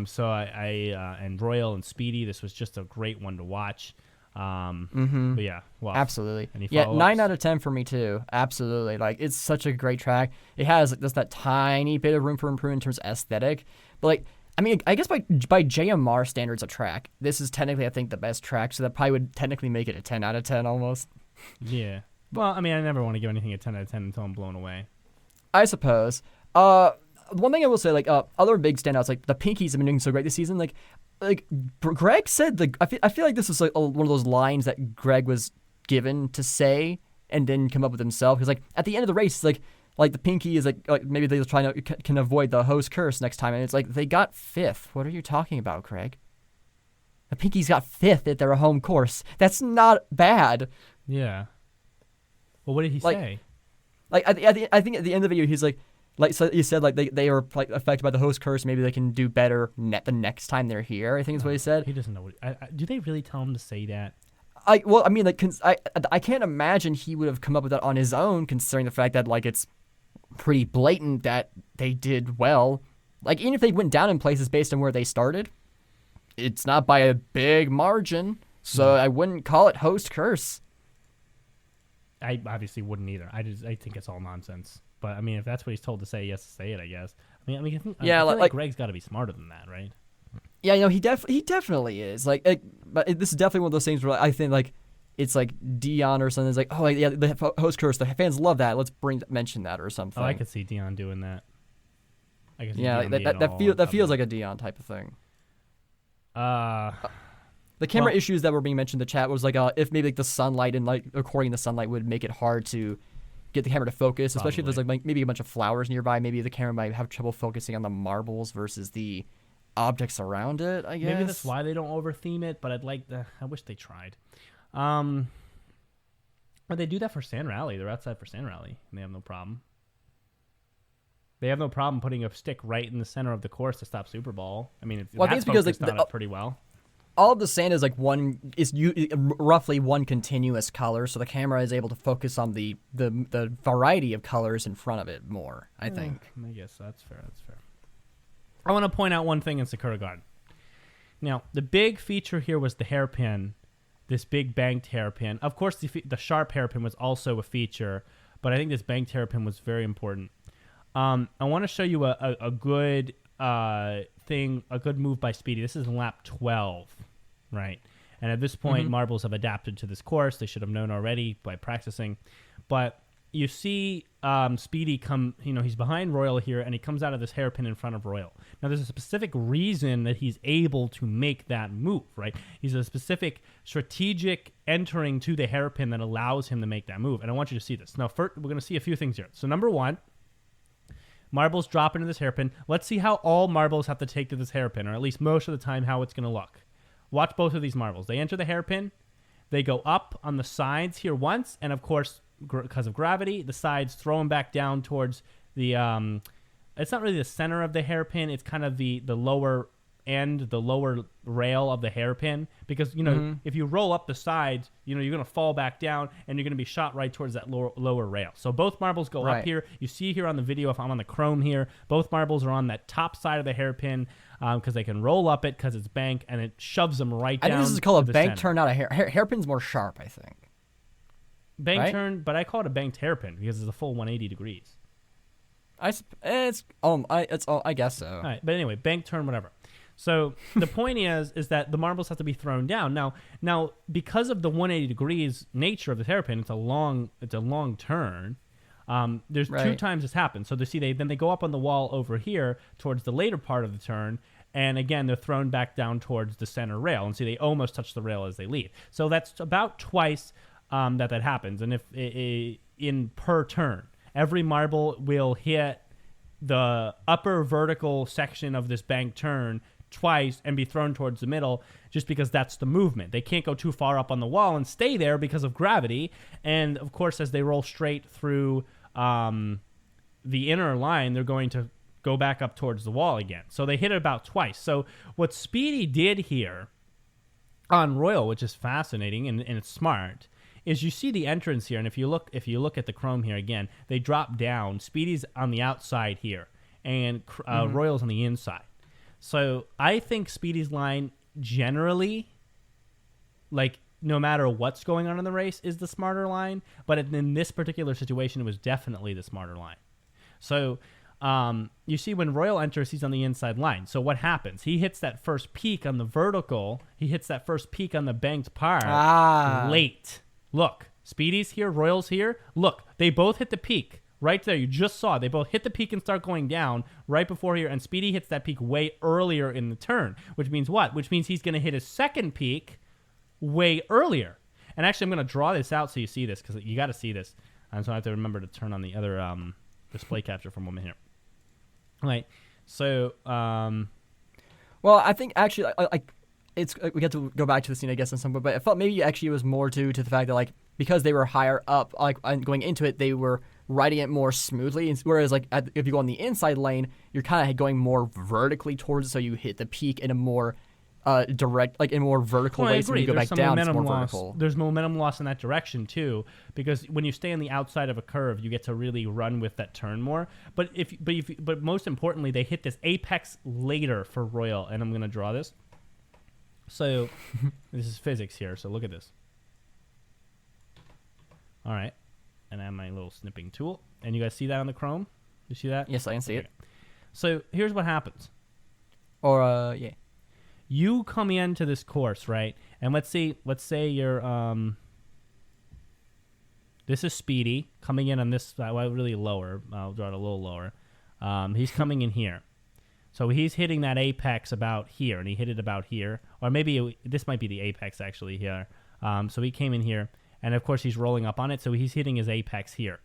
So and Royal and Speedy, this was just a great one to watch. But yeah, well, absolutely. 9 out of 10 for me too. Absolutely. It's such a great track. It has just that tiny bit of room for improvement in terms of aesthetic. But I guess by JMR standards of track, this is technically, I think, the best track. So that probably would technically make it a 10 out of 10 almost. Yeah. Well, I never want to give anything a 10 out of 10 until I'm blown away. I suppose. One thing I will say, other big standouts, the Pinkies have been doing so great this season. Greg said, I feel like this is one of those lines that Greg was given to say and didn't come up with himself. Because at the end of the race, the Pinky is maybe they're trying to can avoid the host curse next time, and it's they got 5th. What are you talking about, Greg? The Pinkies got 5th at their home course. That's not bad. Yeah. Well, what did he say? Like I think at the end of the video, he's like so he said like they are like affected by the host curse. Maybe they can do better the next time they're here. I think is what he said. He doesn't know do they really tell him to say that? I mean, like, I can't imagine he would have come up with that on his own, considering the fact that like it's pretty blatant that they did well. Like, even if they went down in places based on where they started, it's not by a big margin. So I wouldn't call it host curse. I obviously wouldn't either. I think it's all nonsense. But I mean, if that's what he's told to say, he has to say it, I guess. I feel like Greg's got to be smarter than that, right? Yeah, he definitely is. Like, but this is definitely one of those things where I think like it's like Dion or something. It's like, oh yeah, the host curse. The fans love that. Let's mention that or something. Oh, I could see Dion doing that. That feels like a Dion type of thing. The camera issues that were being mentioned in the chat was like if maybe like the sunlight and like recording the sunlight would make it hard to get the camera to focus, especially if there's like maybe a bunch of flowers nearby. Maybe the camera might have trouble focusing on the marbles versus the objects around it, I guess. Maybe that's why they don't over-theme it, but I wish they tried. But they do that for Sand Rally. They're outside for Sand Rally, and they have no problem. They have no problem putting a stick right in the center of the course to stop Super Bowl. I mean, I think it's because like it pretty well. All of the sand is like roughly one continuous color, so the camera is able to focus on the variety of colors in front of it more, I think. I guess that's fair. I want to point out one thing in Sakura Garden. Now, the big feature here was the hairpin, this big banked hairpin. Of course, the sharp hairpin was also a feature, but I think this banked hairpin was very important. I want to show you a good thing, a good move by Speedy. This is in lap 12, right? And at this point, marbles have adapted to this course. They should have known already by practicing. But you see Speedy come, he's behind Royal here, and he comes out of this hairpin in front of Royal. Now, there's a specific reason that he's able to make that move, right? He's a specific strategic entering to the hairpin that allows him to make that move. And I want you to see this. Now, first, we're going to see a few things here. So, number one, marbles drop into this hairpin. Let's see how all marbles have to take to this hairpin, or at least most of the time how it's going to look. Watch both of these marbles. They enter the hairpin. They go up on the sides here once, and of course, because of gravity, the sides throw them back down towards the it's not really the center of the hairpin, it's kind of the lower end, the lower rail of the hairpin, because if you roll up the sides, you're going to fall back down and you're going to be shot right towards that lower rail. So both marbles go up here. You see here on the video, if I'm on the chrome here, both marbles are on that top side of the hairpin because they can roll up it because it's bank, and it shoves them right down. I think this is called a bank turn, not a hairpin's more sharp, I think. Bank turn, but I call it a banked hairpin because it's a full 180 degrees. I guess so. All right, but anyway, bank turn, whatever. So the point is that the marbles have to be thrown down. Now because of the 180 degrees nature of the hairpin, it's a long turn. There's two times this happens. So then they go up on the wall over here towards the later part of the turn, and again they're thrown back down towards the center rail. And see, they almost touch the rail as they leave. So that's about twice that happens. And if in per turn, every marble will hit the upper vertical section of this bank turn twice and be thrown towards the middle, just because that's the movement. They can't go too far up on the wall and stay there because of gravity. And of course, as they roll straight through the inner line, they're going to go back up towards the wall again. So they hit it about twice. So what Speedy did here on Royal, which is fascinating and it's smart, is you see the entrance here, and if you look at the chrome here again, they drop down. Speedy's on the outside here, and Royal's on the inside. So I think Speedy's line generally, like no matter what's going on in the race, is the smarter line. But in this particular situation, it was definitely the smarter line. So you see when Royal enters, he's on the inside line. So what happens? He hits that first peak on the vertical. He hits that first peak on the banked part late. Look, Speedy's here, Royal's here. Look, they both hit the peak. Right there, you just saw. They both hit the peak and start going down right before here, and Speedy hits that peak way earlier in the turn, which means what? Which means he's going to hit his second peak way earlier. And actually, I'm going to draw this out so you see this, because you got to see this. And so I have to remember to turn on the other display capture for a moment here. All right, so... well, I think actually, it's we get to go back to the scene, I guess, in some way, but I felt maybe actually it was more due to the fact that like because they were higher up, like going into it, they were riding it more smoothly. Whereas like if you go on the inside lane, you're kind of going more vertically towards it, so you hit the peak in a more direct, like in a more vertical way. So when you go back down, it's more vertical. There's momentum loss in that direction too, because when you stay on the outside of a curve, you get to really run with that turn more. But most importantly, they hit this apex later for Royal, and I'm gonna draw this. So this is physics here. So look at this. All right, and I have my little snipping tool, and you guys see that on the Chrome? You see that? Yes, I can see it. So here's what happens. Or yeah. You come into this course, right? And let's say you're this is Speedy coming in on this side, well, really lower. I'll draw it a little lower. He's coming in here. So he's hitting that apex about here, and he hit it about here. Or maybe this might be the apex actually here. So he came in here, and of course he's rolling up on it, so he's hitting his apex here.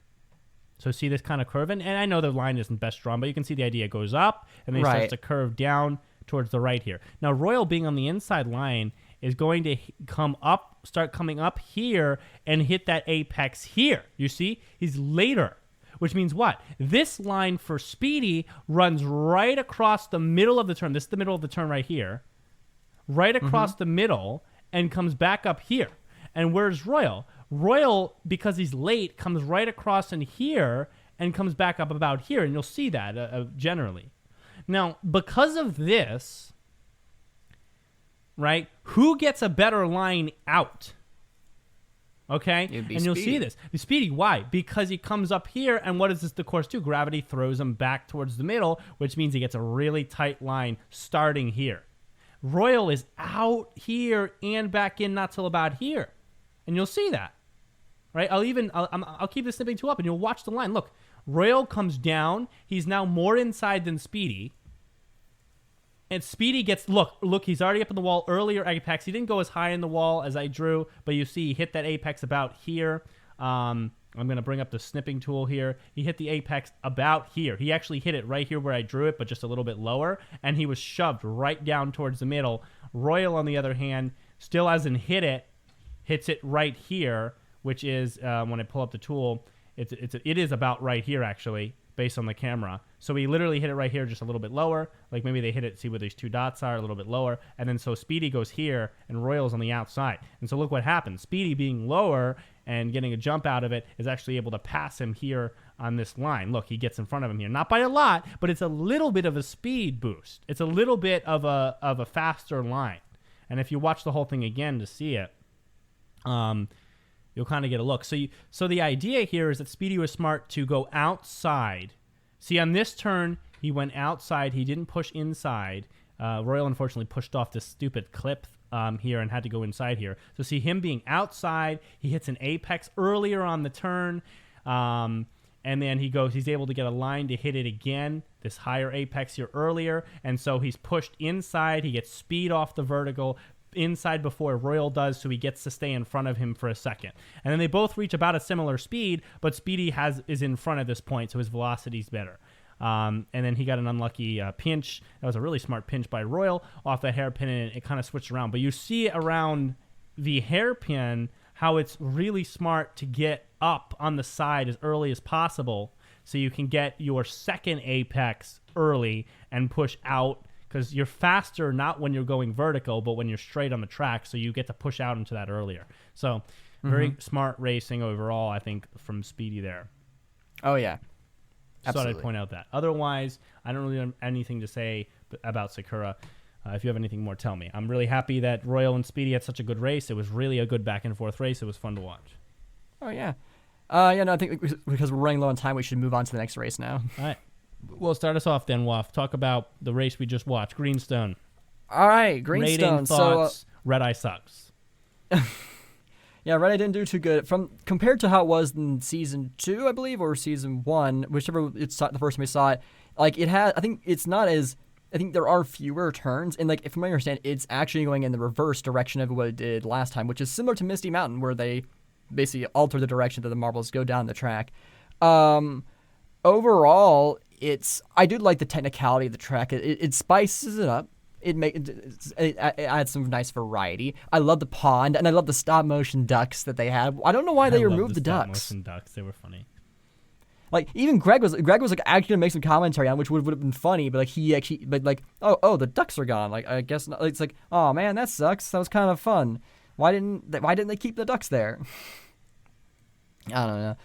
So see this kind of curve? And I know the line isn't best drawn, but you can see the idea. It goes up, and then it starts to curve down towards the right here. Now, Royal being on the inside line is going to start coming up here and hit that apex here. You see? He's later, which means what? This line for Speedy runs right across the middle of the turn. This is the middle of the turn right here. Right across the middle and comes back up here. And where's Royal? Royal, because he's late, comes right across in here and comes back up about here. And you'll see that generally. Now, because of this, right, who gets a better line out? Okay? And you'll see this. Speedy, why? Because he comes up here, and what does the course do? Gravity throws him back towards the middle, which means he gets a really tight line starting here. Royal is out here and back in not till about here. And you'll see that. Right? I'll keep the snipping tool up, and you'll watch the line. Look, Royal comes down. He's now more inside than Speedy. And Speedy gets, look, he's already up in the wall earlier apex. He didn't go as high in the wall as I drew, but you see he hit that apex about here. I'm going to bring up the snipping tool here. He hit the apex about here. He actually hit it right here where I drew it, but just a little bit lower, and he was shoved right down towards the middle. Royal, on the other hand, still hasn't hit it, hits it right here, which is, when I pull up the tool, it is about right here, actually, based on the camera. So he literally hit it right here, just a little bit lower. Like maybe they hit it, see where these two dots are, a little bit lower. And then so Speedy goes here, and Royal's on the outside. And so look what happens. Speedy being lower and getting a jump out of it is actually able to pass him here on this line. Look, he gets in front of him here. Not by a lot, but it's a little bit of a speed boost. It's a little bit of a faster line. And if you watch the whole thing again to see it, you'll kind of get a look. So the idea here is that Speedy was smart to go outside. See, on this turn, he went outside. He didn't push inside. Royal, unfortunately, pushed off this stupid clip here and had to go inside here. So see him being outside. He hits an apex earlier on the turn. And then he's able to get a line to hit it again, this higher apex here earlier. And so he's pushed inside. He gets speed off the vertical inside before Royal does, so he gets to stay in front of him for a second. And then they both reach about a similar speed, but Speedy is in front at this point, so his velocity's better. And then he got an unlucky pinch. That was a really smart pinch by Royal off the hairpin, and it kind of switched around. But you see around the hairpin how it's really smart to get up on the side as early as possible so you can get your second apex early and push out, because you're faster not when you're going vertical, but when you're straight on the track, so you get to push out into that earlier. So very smart racing overall, I think, from Speedy there. Oh, yeah. Absolutely. So I'd point out that. Otherwise, I don't really have anything to say about Sakura. If you have anything more, tell me. I'm really happy that Royal and Speedy had such a good race. It was really a good back-and-forth race. It was fun to watch. Oh, yeah. I think because we're running low on time, we should move on to the next race now. All right. Well, start us off then, Waff. Talk about the race we just watched, Greenstone. All right, Greenstone. Rating, thoughts, Red Eye sucks. Yeah, Red Eye didn't do too good compared to how it was in season 2, I believe, or season 1, whichever it's the first time we saw it. Like it had, I think it's not as. I think there are fewer turns, and like from what I understand, it's actually going in the reverse direction of what it did last time, which is similar to Misty Mountain, where they basically alter the direction that the marbles go down the track. Overall, I do like the technicality of the track. It spices it up. it adds some nice variety. I love the pond, and I love the stop motion ducks that they had. I don't know why they removed the ducks. Stop motion ducks, they were funny. Like even Greg was like actually gonna make some commentary on, which would have been funny, but like he actually, but like oh the ducks are gone. Like I guess not. It's like, oh man, that sucks. That was kind of fun. Why didn't they keep the ducks there? I don't know.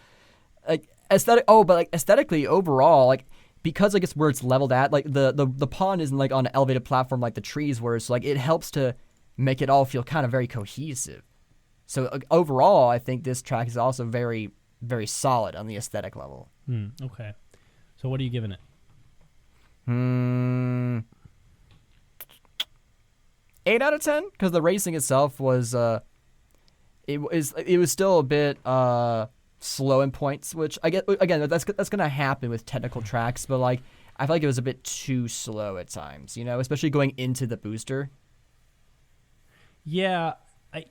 Like aesthetically overall, like because like it's where it's leveled at, like the pond isn't like on an elevated platform like the trees were, so like it helps to make it all feel kind of very cohesive. So overall, I think this track is also very, very solid on the aesthetic level. Okay. So what are you giving it? 8 out of 10, because the racing itself was it was still a bit slow in points, which I get, again, that's gonna happen with technical tracks, but like I feel like it was a bit too slow at times, especially going into the booster. Yeah,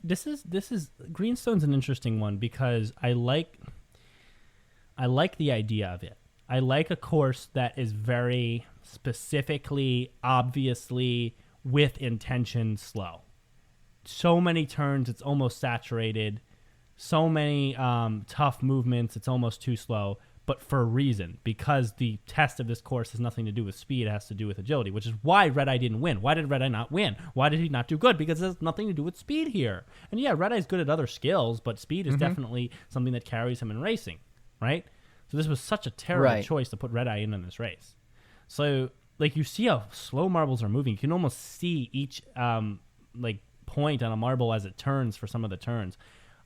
this is Greenstone's an interesting one because I like the idea of it. I like a course that is very specifically, obviously, with intention slow. So many turns, it's almost saturated. So many tough movements, it's almost too slow. But for a reason, because the test of this course has nothing to do with speed, it has to do with agility, which is why Red Eye didn't win. Why did Red Eye not win? Why did he not do good? Because it has nothing to do with speed here. And yeah, Red Eye's good at other skills, but speed is definitely something that carries him in racing, right? So this was such a terrible choice to put Red Eye in this race. So like you see how slow marbles are moving. You can almost see each like point on a marble as it turns for some of the turns.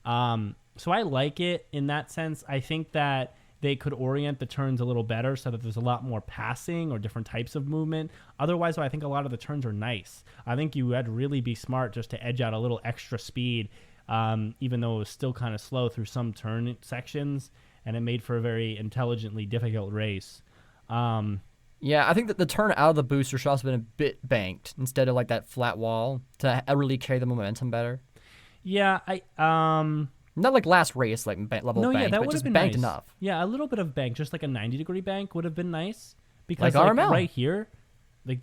So I like it in that sense. I think that they could orient the turns a little better so that there's a lot more passing or different types of movement. Otherwise, I think a lot of the turns are nice. I think you had to really be smart just to edge out a little extra speed, even though it was still kind of slow through some turn sections, and it made for a very intelligently difficult race. Yeah, I think that the turn out of the booster should also been a bit banked instead of like that flat wall to really carry the momentum better. Yeah, not like last race, like level no, bank, yeah, that but just been banked nice. enough. Yeah, a little bit of bank, just like a 90-degree bank would have been nice. Because like RML. Right here,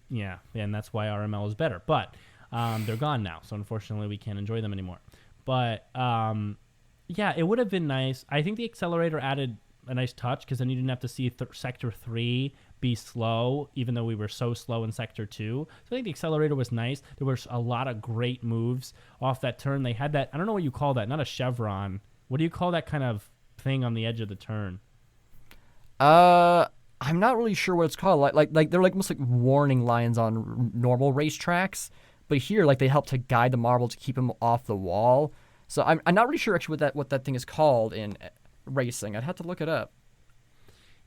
yeah, and that's why RML is better. But they're gone now, so unfortunately we can't enjoy them anymore. But yeah, it would have been nice. I think the accelerator added a nice touch because then you didn't have to see Sector 3 be slow, even though we were so slow in Sector 2. So I think the accelerator was nice. There were a lot of great moves off that turn. They had that, I don't know what you call that, not a chevron. What do you call that kind of thing on the edge of the turn? I'm not really sure what it's called. Like they're like almost like warning lines on normal racetracks, but here like they help to guide the marble to keep them off the wall. So I'm not really sure actually what that thing is called in racing. I'd have to look it up.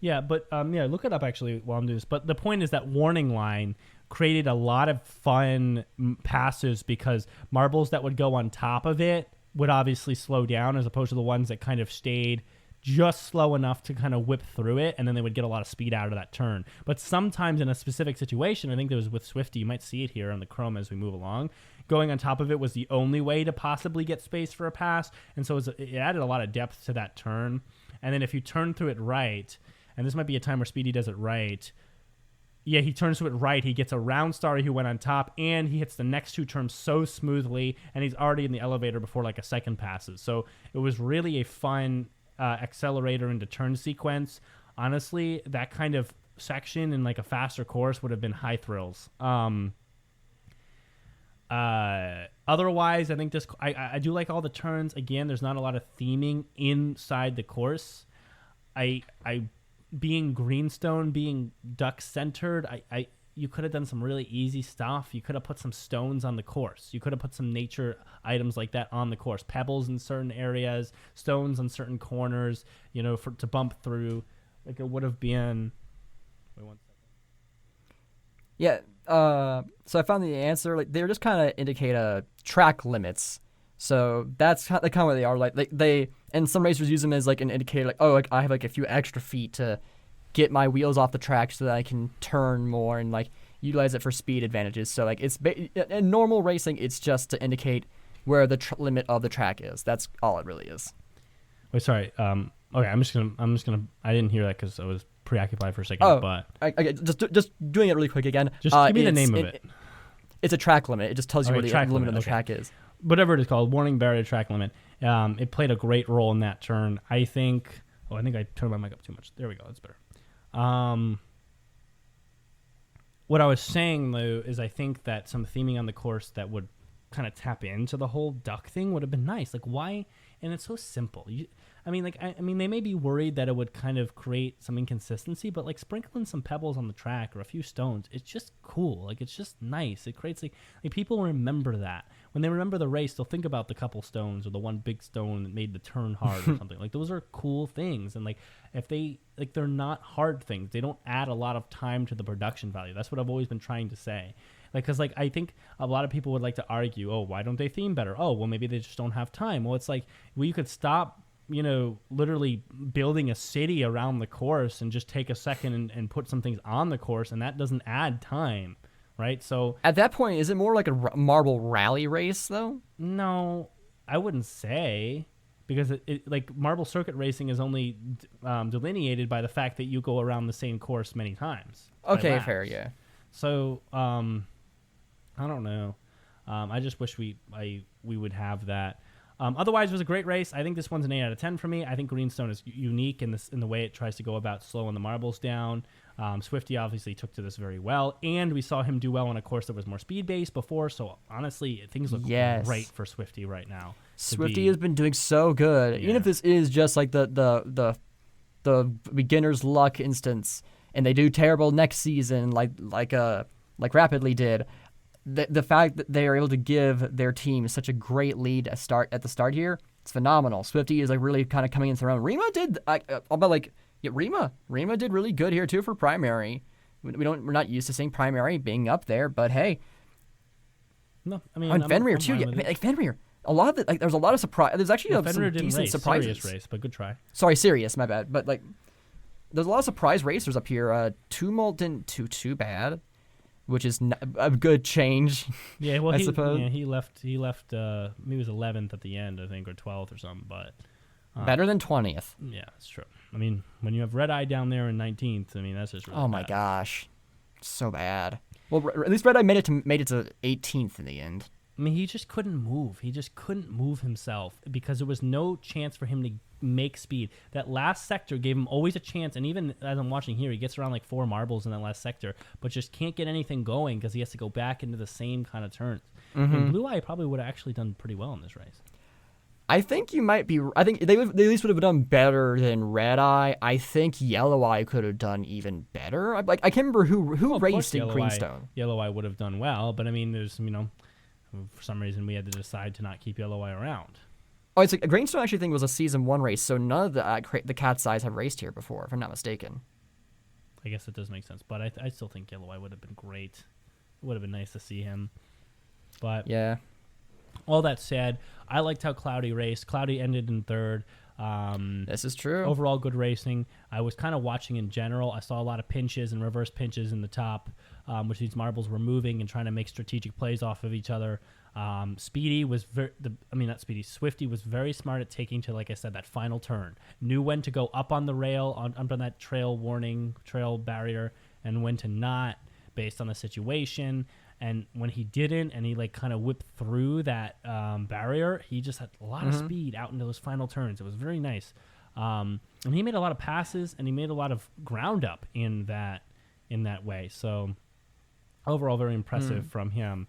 Yeah, but yeah, look it up actually while I'm doing this. But the point is that warning line created a lot of fun passes because marbles that would go on top of it would obviously slow down as opposed to the ones that kind of stayed just slow enough to kind of whip through it, and then they would get a lot of speed out of that turn. But sometimes in a specific situation, I think there was with Swifty, you might see it here on the Chrome as we move along, going on top of it was the only way to possibly get space for a pass, and so it added a lot of depth to that turn. And then if you turn through it right, and this might be a time where Speedy does it right, yeah, he turns to it right, he gets around Starry who went on top, and he hits the next two turns so smoothly, and he's already in the elevator before like a second passes. So it was really a fun accelerator into turn sequence. Honestly, that kind of section in like a faster course would have been high thrills. Otherwise, I think this I do like all the turns. Again, there's not a lot of theming inside the course. I being Greenstone, being duck centered, you could have done some really easy stuff. You could have put some stones on the course. You could have put some nature items like that on the course. Pebbles in certain areas, stones on certain corners, to bump through. Like it would have been. Wait 1 second. Yeah. So I found the answer. Like they just kind of indicate track limits. So that's kind of what they are. Like they and some racers use them as like an indicator. Like like I have like a few extra feet to get my wheels off the track so that I can turn more and like utilize it for speed advantages. So like in normal racing, it's just to indicate where the limit of the track is. That's all it really is. Wait, sorry. Okay, I'm just gonna. I didn't hear that because I was preoccupied for a second. But just doing it really quick again. Just give me the name of it. It's a track limit. It just tells you Okay, where the track limit limit, on the okay. track is. Whatever it is called, warning barrier track limit. It played a great role in that turn. I think I turned my mic up too much. There we go. That's better. What I was saying, though, is I think that some theming on the course that would kind of tap into the whole duck thing would have been nice. Like, why? And it's so simple. I mean, they may be worried that it would kind of create some inconsistency, but like sprinkling some pebbles on the track or a few stones, it's just cool. Like, it's just nice. It creates like people remember that. When they remember the race, they'll think about the couple stones or the one big stone that made the turn hard or something. Like, those are cool things. And like, if they're not hard things, they don't add a lot of time to the production value. That's what I've always been trying to say. Like, because like I think a lot of people would like to argue, oh, why don't they theme better? Oh, well, maybe they just don't have time. Well, it's like, well, you could stop, literally building a city around the course and just take a second and put some things on the course, and that doesn't add time, right? So at that point, is it more like a marble rally race, though? No, I wouldn't say, because it like marble circuit racing is only delineated by the fact that you go around the same course many times. Okay, fair, yeah. So I don't know. I just wish we would have that. Otherwise, it was a great race. I think this one's an 8 out of 10 for me. I think Greenstone is unique in the way it tries to go about slowing the marbles down. Swifty obviously took to this very well, and we saw him do well on a course that was more speed-based before, so honestly, things look great for Swifty right now. Swifty has been doing so good. Even if this is just like the beginner's luck instance, and they do terrible next season like Rapidly did, the fact that they are able to give their team such a great lead at the start here, it's phenomenal. Swifty is like really kind of coming into their own. Rima did Rima did really good here too for primary. We're not used to seeing primary being up there, but hey. No, I mean, on Fenrir too. Yeah, like Fenrir. A lot of it, there's a lot of surprise. There's actually some decent surprises. Serious race, but good try. Sorry, serious. My bad. But like, there's a lot of surprise racers up here. Tumult didn't do too bad, which is a good change. Yeah, well, I suppose. Yeah, he left. He was 11th at the end, I think, or 12th or something. But better than 20th. Yeah, that's true. I mean, when you have Red Eye down there in 19th, I mean, that's just really oh my gosh, so bad. Well, at least Red Eye made it to 18th in the end. I mean, he just couldn't move. He just couldn't move himself because there was no chance for him to make speed. That last sector gave him always a chance, and even as I'm watching here, he gets around like 4 marbles in that last sector, but just can't get anything going because he has to go back into the same kind of turns. Mm-hmm. And Blue Eye probably would have actually done pretty well in this race. I think you might be. I think they at least would have done better than Red Eye. I think Yellow Eye could have done even better. I can't remember who raced in Greenstone. Yellow Eye would have done well, but I mean, there's for some reason we had to decide to not keep Yellow Eye around. Oh, it's like Greenstone. I actually think was a season 1 race, so none of the Cat's Eyes have raced here before, if I'm not mistaken. I guess that does make sense, but I still think Yellow Eye would have been great. It would have been nice to see him, but yeah. All that said, I liked how Cloudy raced. Cloudy ended in 3rd. This is true. Overall, good racing. I was kind of watching in general. I saw a lot of pinches and reverse pinches in the top, which these marbles were moving and trying to make strategic plays off of each other. Swifty was very smart at taking to, like I said, that final turn. Knew when to go up on the rail, up on that trail barrier, and when to not, based on the situation. And when he didn't, and he like kind of whipped through that barrier, he just had a lot of speed out into those final turns. It was very nice, and he made a lot of passes, and he made a lot of ground up in that way. So overall, very impressive from him.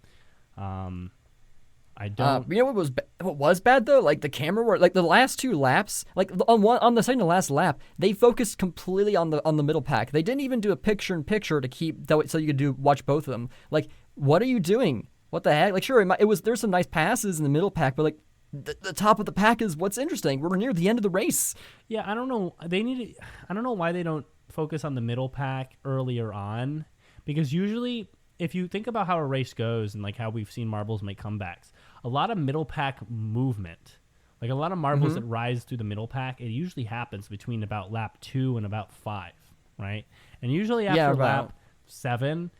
I don't. What was bad though? Like the camera work, like the last 2 laps, like on the second to last lap, they focused completely on the middle pack. They didn't even do a picture-in-picture to keep that so you could watch both of them. Like, what are you doing? What the heck? Like, sure, there's some nice passes in the middle pack, but like the top of the pack is what's interesting. We're near the end of the race. Yeah, I don't know. I don't know why they don't focus on the middle pack earlier on, because usually, if you think about how a race goes and like how we've seen marbles make comebacks, a lot of middle pack movement, like a lot of marbles that rise through the middle pack, it usually happens between about lap 2 and about 5, right? And usually after lap 7,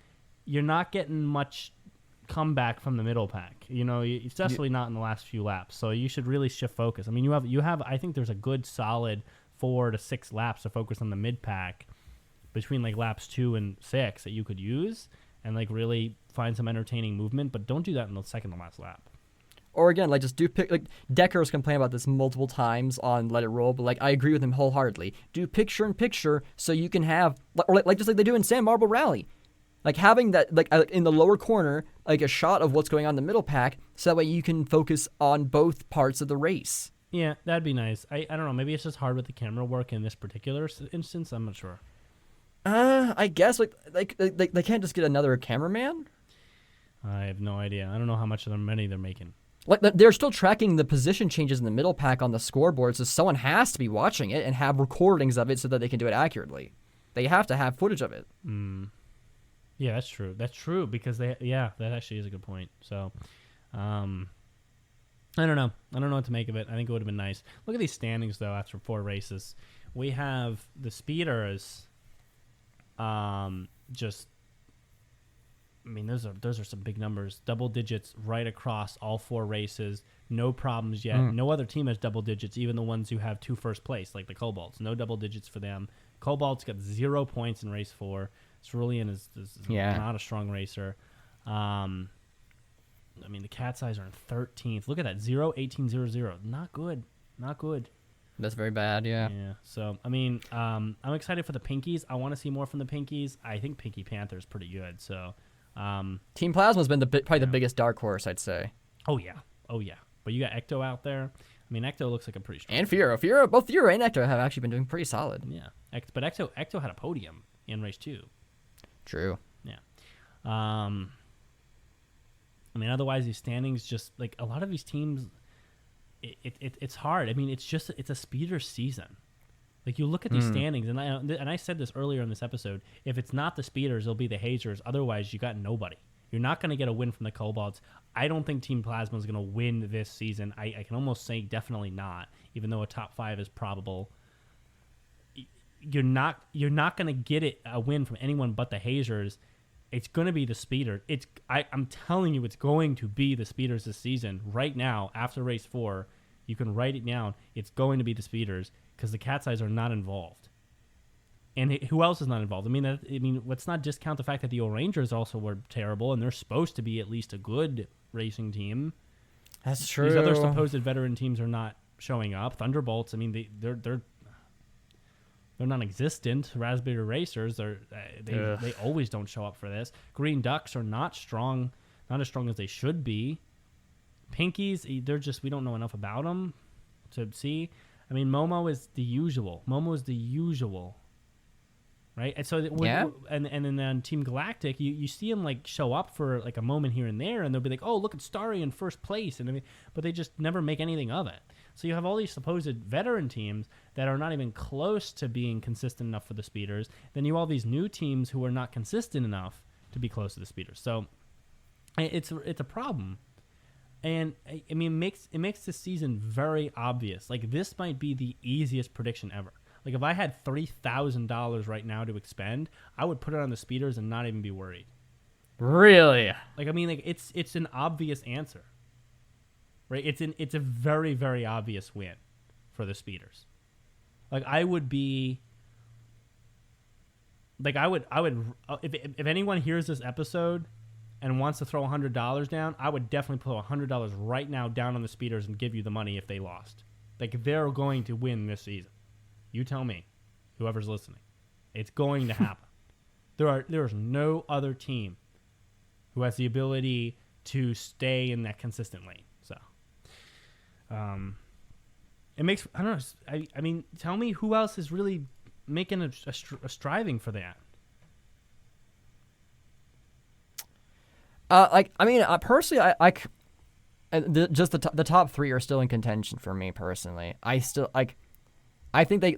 you're not getting much comeback from the middle pack. Especially not in the last few laps. So you should really shift focus. I mean, you have. I think there's a good solid 4 to 6 laps to focus on the mid pack between like laps 2 and 6 that you could use. and like really find some entertaining movement, but don't do that in the second to last lap. Or again, like just do pick. Like Decker's complained about this multiple times on Let It Roll, but like I agree with him wholeheartedly. Do picture in picture so you can have, or like just like they do in Sand Marble Rally, like having that like in the lower corner, like a shot of what's going on in the middle pack, so that way you can focus on both parts of the race. Yeah, that'd be nice. I don't know. Maybe it's just hard with the camera work in this particular instance. I'm not sure. I guess like they can't just get another cameraman. I have no idea. I don't know how much of them money they're making. Like they're still tracking the position changes in the middle pack on the scoreboard, so someone has to be watching it and have recordings of it so that they can do it accurately. They have to have footage of it. Yeah, that's true. That's true because that actually is a good point. So, I don't know. I don't know what to make of it. I think it would have been nice. Look at these standings though. After 4 races, we have the speeders. I mean, those are some big numbers. Double digits right across all 4 races. No problems yet. No other team has double digits, even the ones who have 2 first place, like the Cobalts. No double digits for them. Cobalt's got 0 points in race 4. Cerulean is not a strong racer. I mean, the Cat's Eyes are in 13th. Look at that. 0, 18, 0, 0. Not good. Not good. That's very bad, yeah. Yeah. So, I mean, I'm excited for the Pinkies. I want to see more from the Pinkies. I think Pinky Panther's pretty good, so... Team Plasma's been probably the biggest dark horse, I'd say. Oh yeah. But you got Ecto out there. I mean, Ecto looks like a pretty strong. And Fiora, both Fiora and Ecto have actually been doing pretty solid. Yeah, but Ecto had a podium in race 2. True. Yeah. I mean, otherwise these standings just like a lot of these teams. It's hard. I mean, it's a speeder season. Like you look at these standings, and I said this earlier in this episode. If it's not the speeders, it'll be the hazers. Otherwise, you got nobody. You're not going to get a win from the Cobalts. I don't think Team Plasma is going to win this season. I can almost say definitely not, even though a top 5 is probable. You're not going to get a win from anyone but the hazers. It's going to be the speeder. I'm telling you, it's going to be the speeders this season. Right now, after race 4, you can write it down. It's going to be the speeders. Because the Cat's Eyes are not involved, and who else is not involved? I mean, let's not discount the fact that the O'Rangers also were terrible, and they're supposed to be at least a good racing team. That's true. These other supposed veteran teams are not showing up. Thunderbolts, I mean, they're non-existent. Raspberry Racers, they always don't show up for this. Green Ducks are not strong, not as strong as they should be. Pinkies, we don't know enough about them to see. I mean, Momo is the usual. Right? And so, and then on Team Galactic, you see them like show up for like a moment here and there, and they'll be like, "Oh, look at Starry in first place," but they just never make anything of it. So you have all these supposed veteran teams that are not even close to being consistent enough for the speeders. Then you have all these new teams who are not consistent enough to be close to the speeders. So it's a problem. And I mean, it makes this season very obvious. Like this might be the easiest prediction ever. Like if I had $3,000 right now to expend, I would put it on the speeders and not even be worried. Really? Like I mean, like it's an obvious answer, right? It's a very very obvious win for the speeders. Like I would be. Like I would if anyone hears this episode and wants to throw $100 down, I would definitely put $100 right now down on the speeders and give you the money if they lost. Like they're going to win this season. You tell me, whoever's listening, it's going to happen. There's no other team who has the ability to stay in that consistent lane. So, it makes I don't know. I mean, tell me who else is really making a striving for that. Personally, just the top 3 are still in contention for me personally. I think they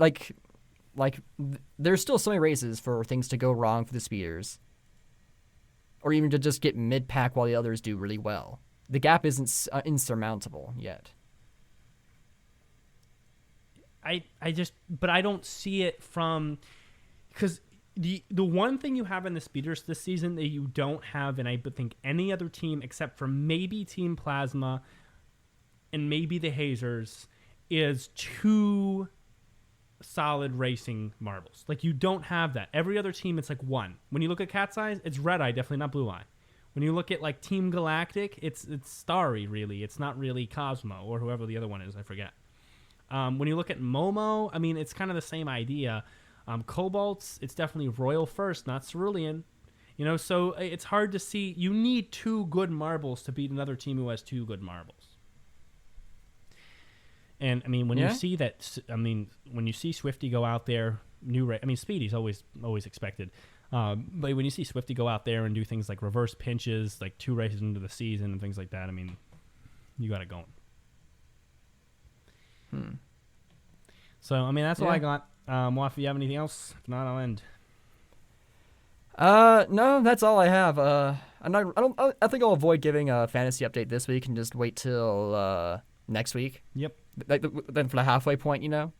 there's still so many races for things to go wrong for the speeders, or even to just get mid pack while the others do really well. The gap isn't insurmountable yet. But I don't see it from because. The one thing you have in the speeders this season that you don't have in I think any other team except for maybe Team Plasma and maybe the Hazers is 2 solid racing marbles. Like, you don't have that. Every other team, it's like one. When you look at Cat's Eyes, it's Red Eye, definitely not Blue Eye. When you look at like Team Galactic, it's Starry, really. It's not really Cosmo or whoever the other one is. I forget. When you look at Momo, I mean, it's kind of the same idea. Cobalt's, it's definitely Royal first, not Cerulean. You know, so it's hard to see. You need 2 good marbles to beat another team who has 2 good marbles. And I mean, when you see that, I mean, when you see Swifty go out there, Speedy's always expected. But when you see Swifty go out there and do things like reverse pinches, like 2 races into the season and things like that, I mean, you got it going. So, I mean, that's all I got. Waff, you have anything else? If not, I'll end. No, that's all I have. I think I'll avoid giving a fantasy update this week and just wait till next week. Yep. Then for the halfway point, you know.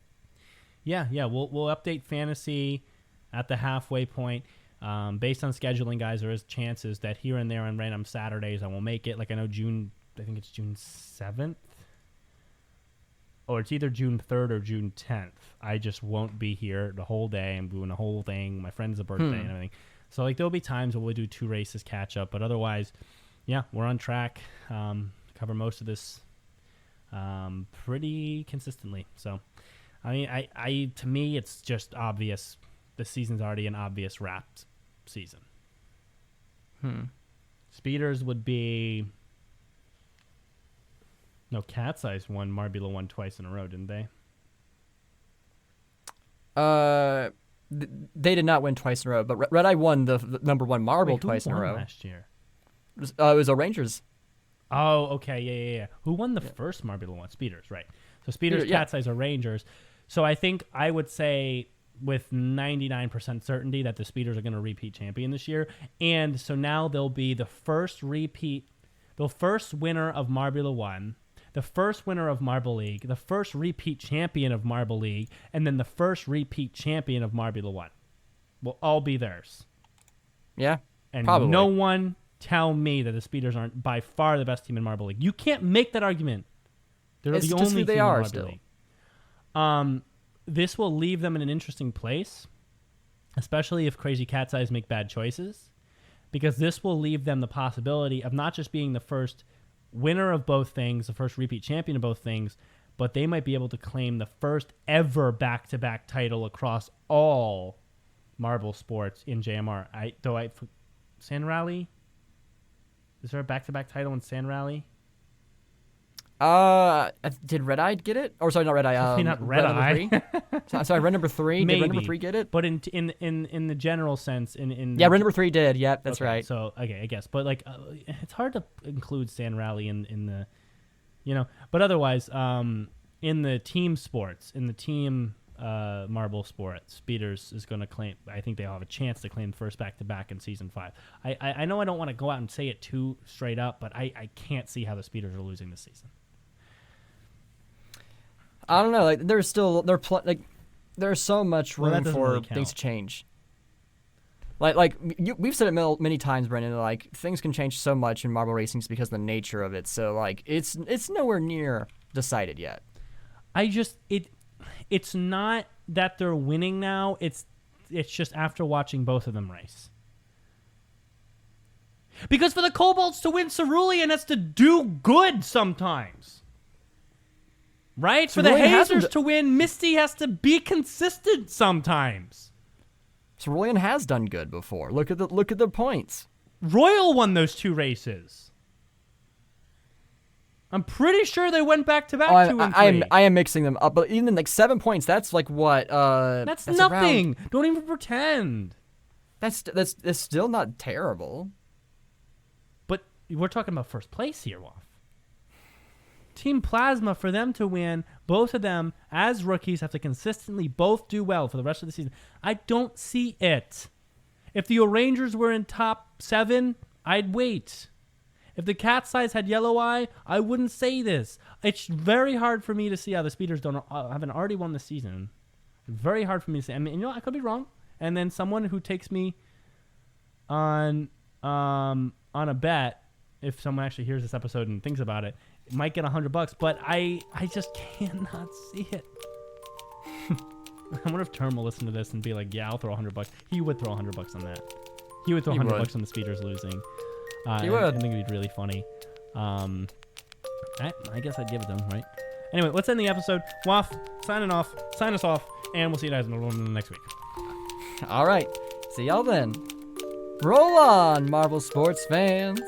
Yeah. We'll update fantasy at the halfway point. Based on scheduling, guys, there is chances that here and there on random Saturdays I will make it. Like, I know I think it's June 7th. Or it's either June 3rd or June 10th. I just won't be here the whole day. I'm doing the whole thing. My friend's birthday and everything. So, like, there'll be times where we'll do 2 races catch up. But otherwise, yeah, we're on track. Cover most of this pretty consistently. So, I mean, to me, it's just obvious. The season's already an obvious wrapped season. Speeders would be... No, Cat's Eyes won. Marbula won twice in a row, didn't they? They did not win twice in a row, but Red Eye won the number 1 marble twice in a row. Last year? It was Rangers. Oh, okay, yeah. Who won the first Marbula one? Speeders, right? So Speeders, Cat's Eyes, are Rangers. So I think I would say with 99% certainty that the Speeders are going to repeat champion this year, and so now they'll be the first winner of Marbula 1. The first winner of Marble League, the first repeat champion of Marble League, and then the first repeat champion of Marbula 1 will all be theirs. Yeah, and probably. No one tell me that the Speeders aren't by far the best team in Marble League. You can't make that argument. They're the only team in Marble League. This will leave them in an interesting place, especially if Crazy Cat's Eyes make bad choices, because this will leave them the possibility of not just being the first winner of both things, the first repeat champion of both things, but they might be able to claim the first ever back-to-back title across all marble sports in JMR. Sand Rally? Is there a back-to-back title in Sand Rally? Did Red Eye get it? Or sorry, not Red Eye. Definitely not Red Eye. Sorry, Red number 3. Maybe. Did Red number 3 get it? But in the general sense, Red number 3 did. Yep, that's right. So I guess, but like, it's hard to include Sand Rally in the, you know. But otherwise, in the team sports, in the team marble sport, Speeders is going to claim. I think they'll have a chance to claim the first back-to-back in season 5. I know I don't want to go out and say it too straight up, but I can't see how the Speeders are losing this season. I don't know. Like, there's so much room for things to change. We've said it many times, Brendan. Like, things can change so much in marble racing because of the nature of it. So like, it's nowhere near decided yet. It's not that they're winning now. It's just after watching both of them race. Because for the Cobalts to win, Cerulean has to do good sometimes. Right? For the Hazers to win, Misty has to be consistent sometimes. Cerulean has done good before. Look at the points. Royal won those 2 races. I'm pretty sure they went back to back 2 and 3. I am mixing them up, but even like 7 points, that's like what? That's nothing. Don't even pretend. That's still not terrible. But we're talking about first place here, Waff. Team Plasma, for them to win, both of them as rookies have to consistently both do well for the rest of the season. I don't see it. If the Rangers were in top 7, I'd wait. If the Cat's Eyes had Yellow Eye, I wouldn't say this. It's very hard for me to see how the Speeders haven't already won the season. Very hard for me to say. I mean, I could be wrong. And then someone who takes me on a bet, if someone actually hears this episode and thinks about it, might get $100, but I just cannot see it. I wonder if Term will listen to this and be like, yeah, I'll throw $100. He would throw $100 on that. He would throw He $100 would. on the speeders losing. He would. I think it'd be really funny. I guess I'd give it to him, right? Anyway, let's end the episode. Waff, sign us off, and we'll see you guys in the next week. All right. See y'all then. Roll on, Marvel sports fans.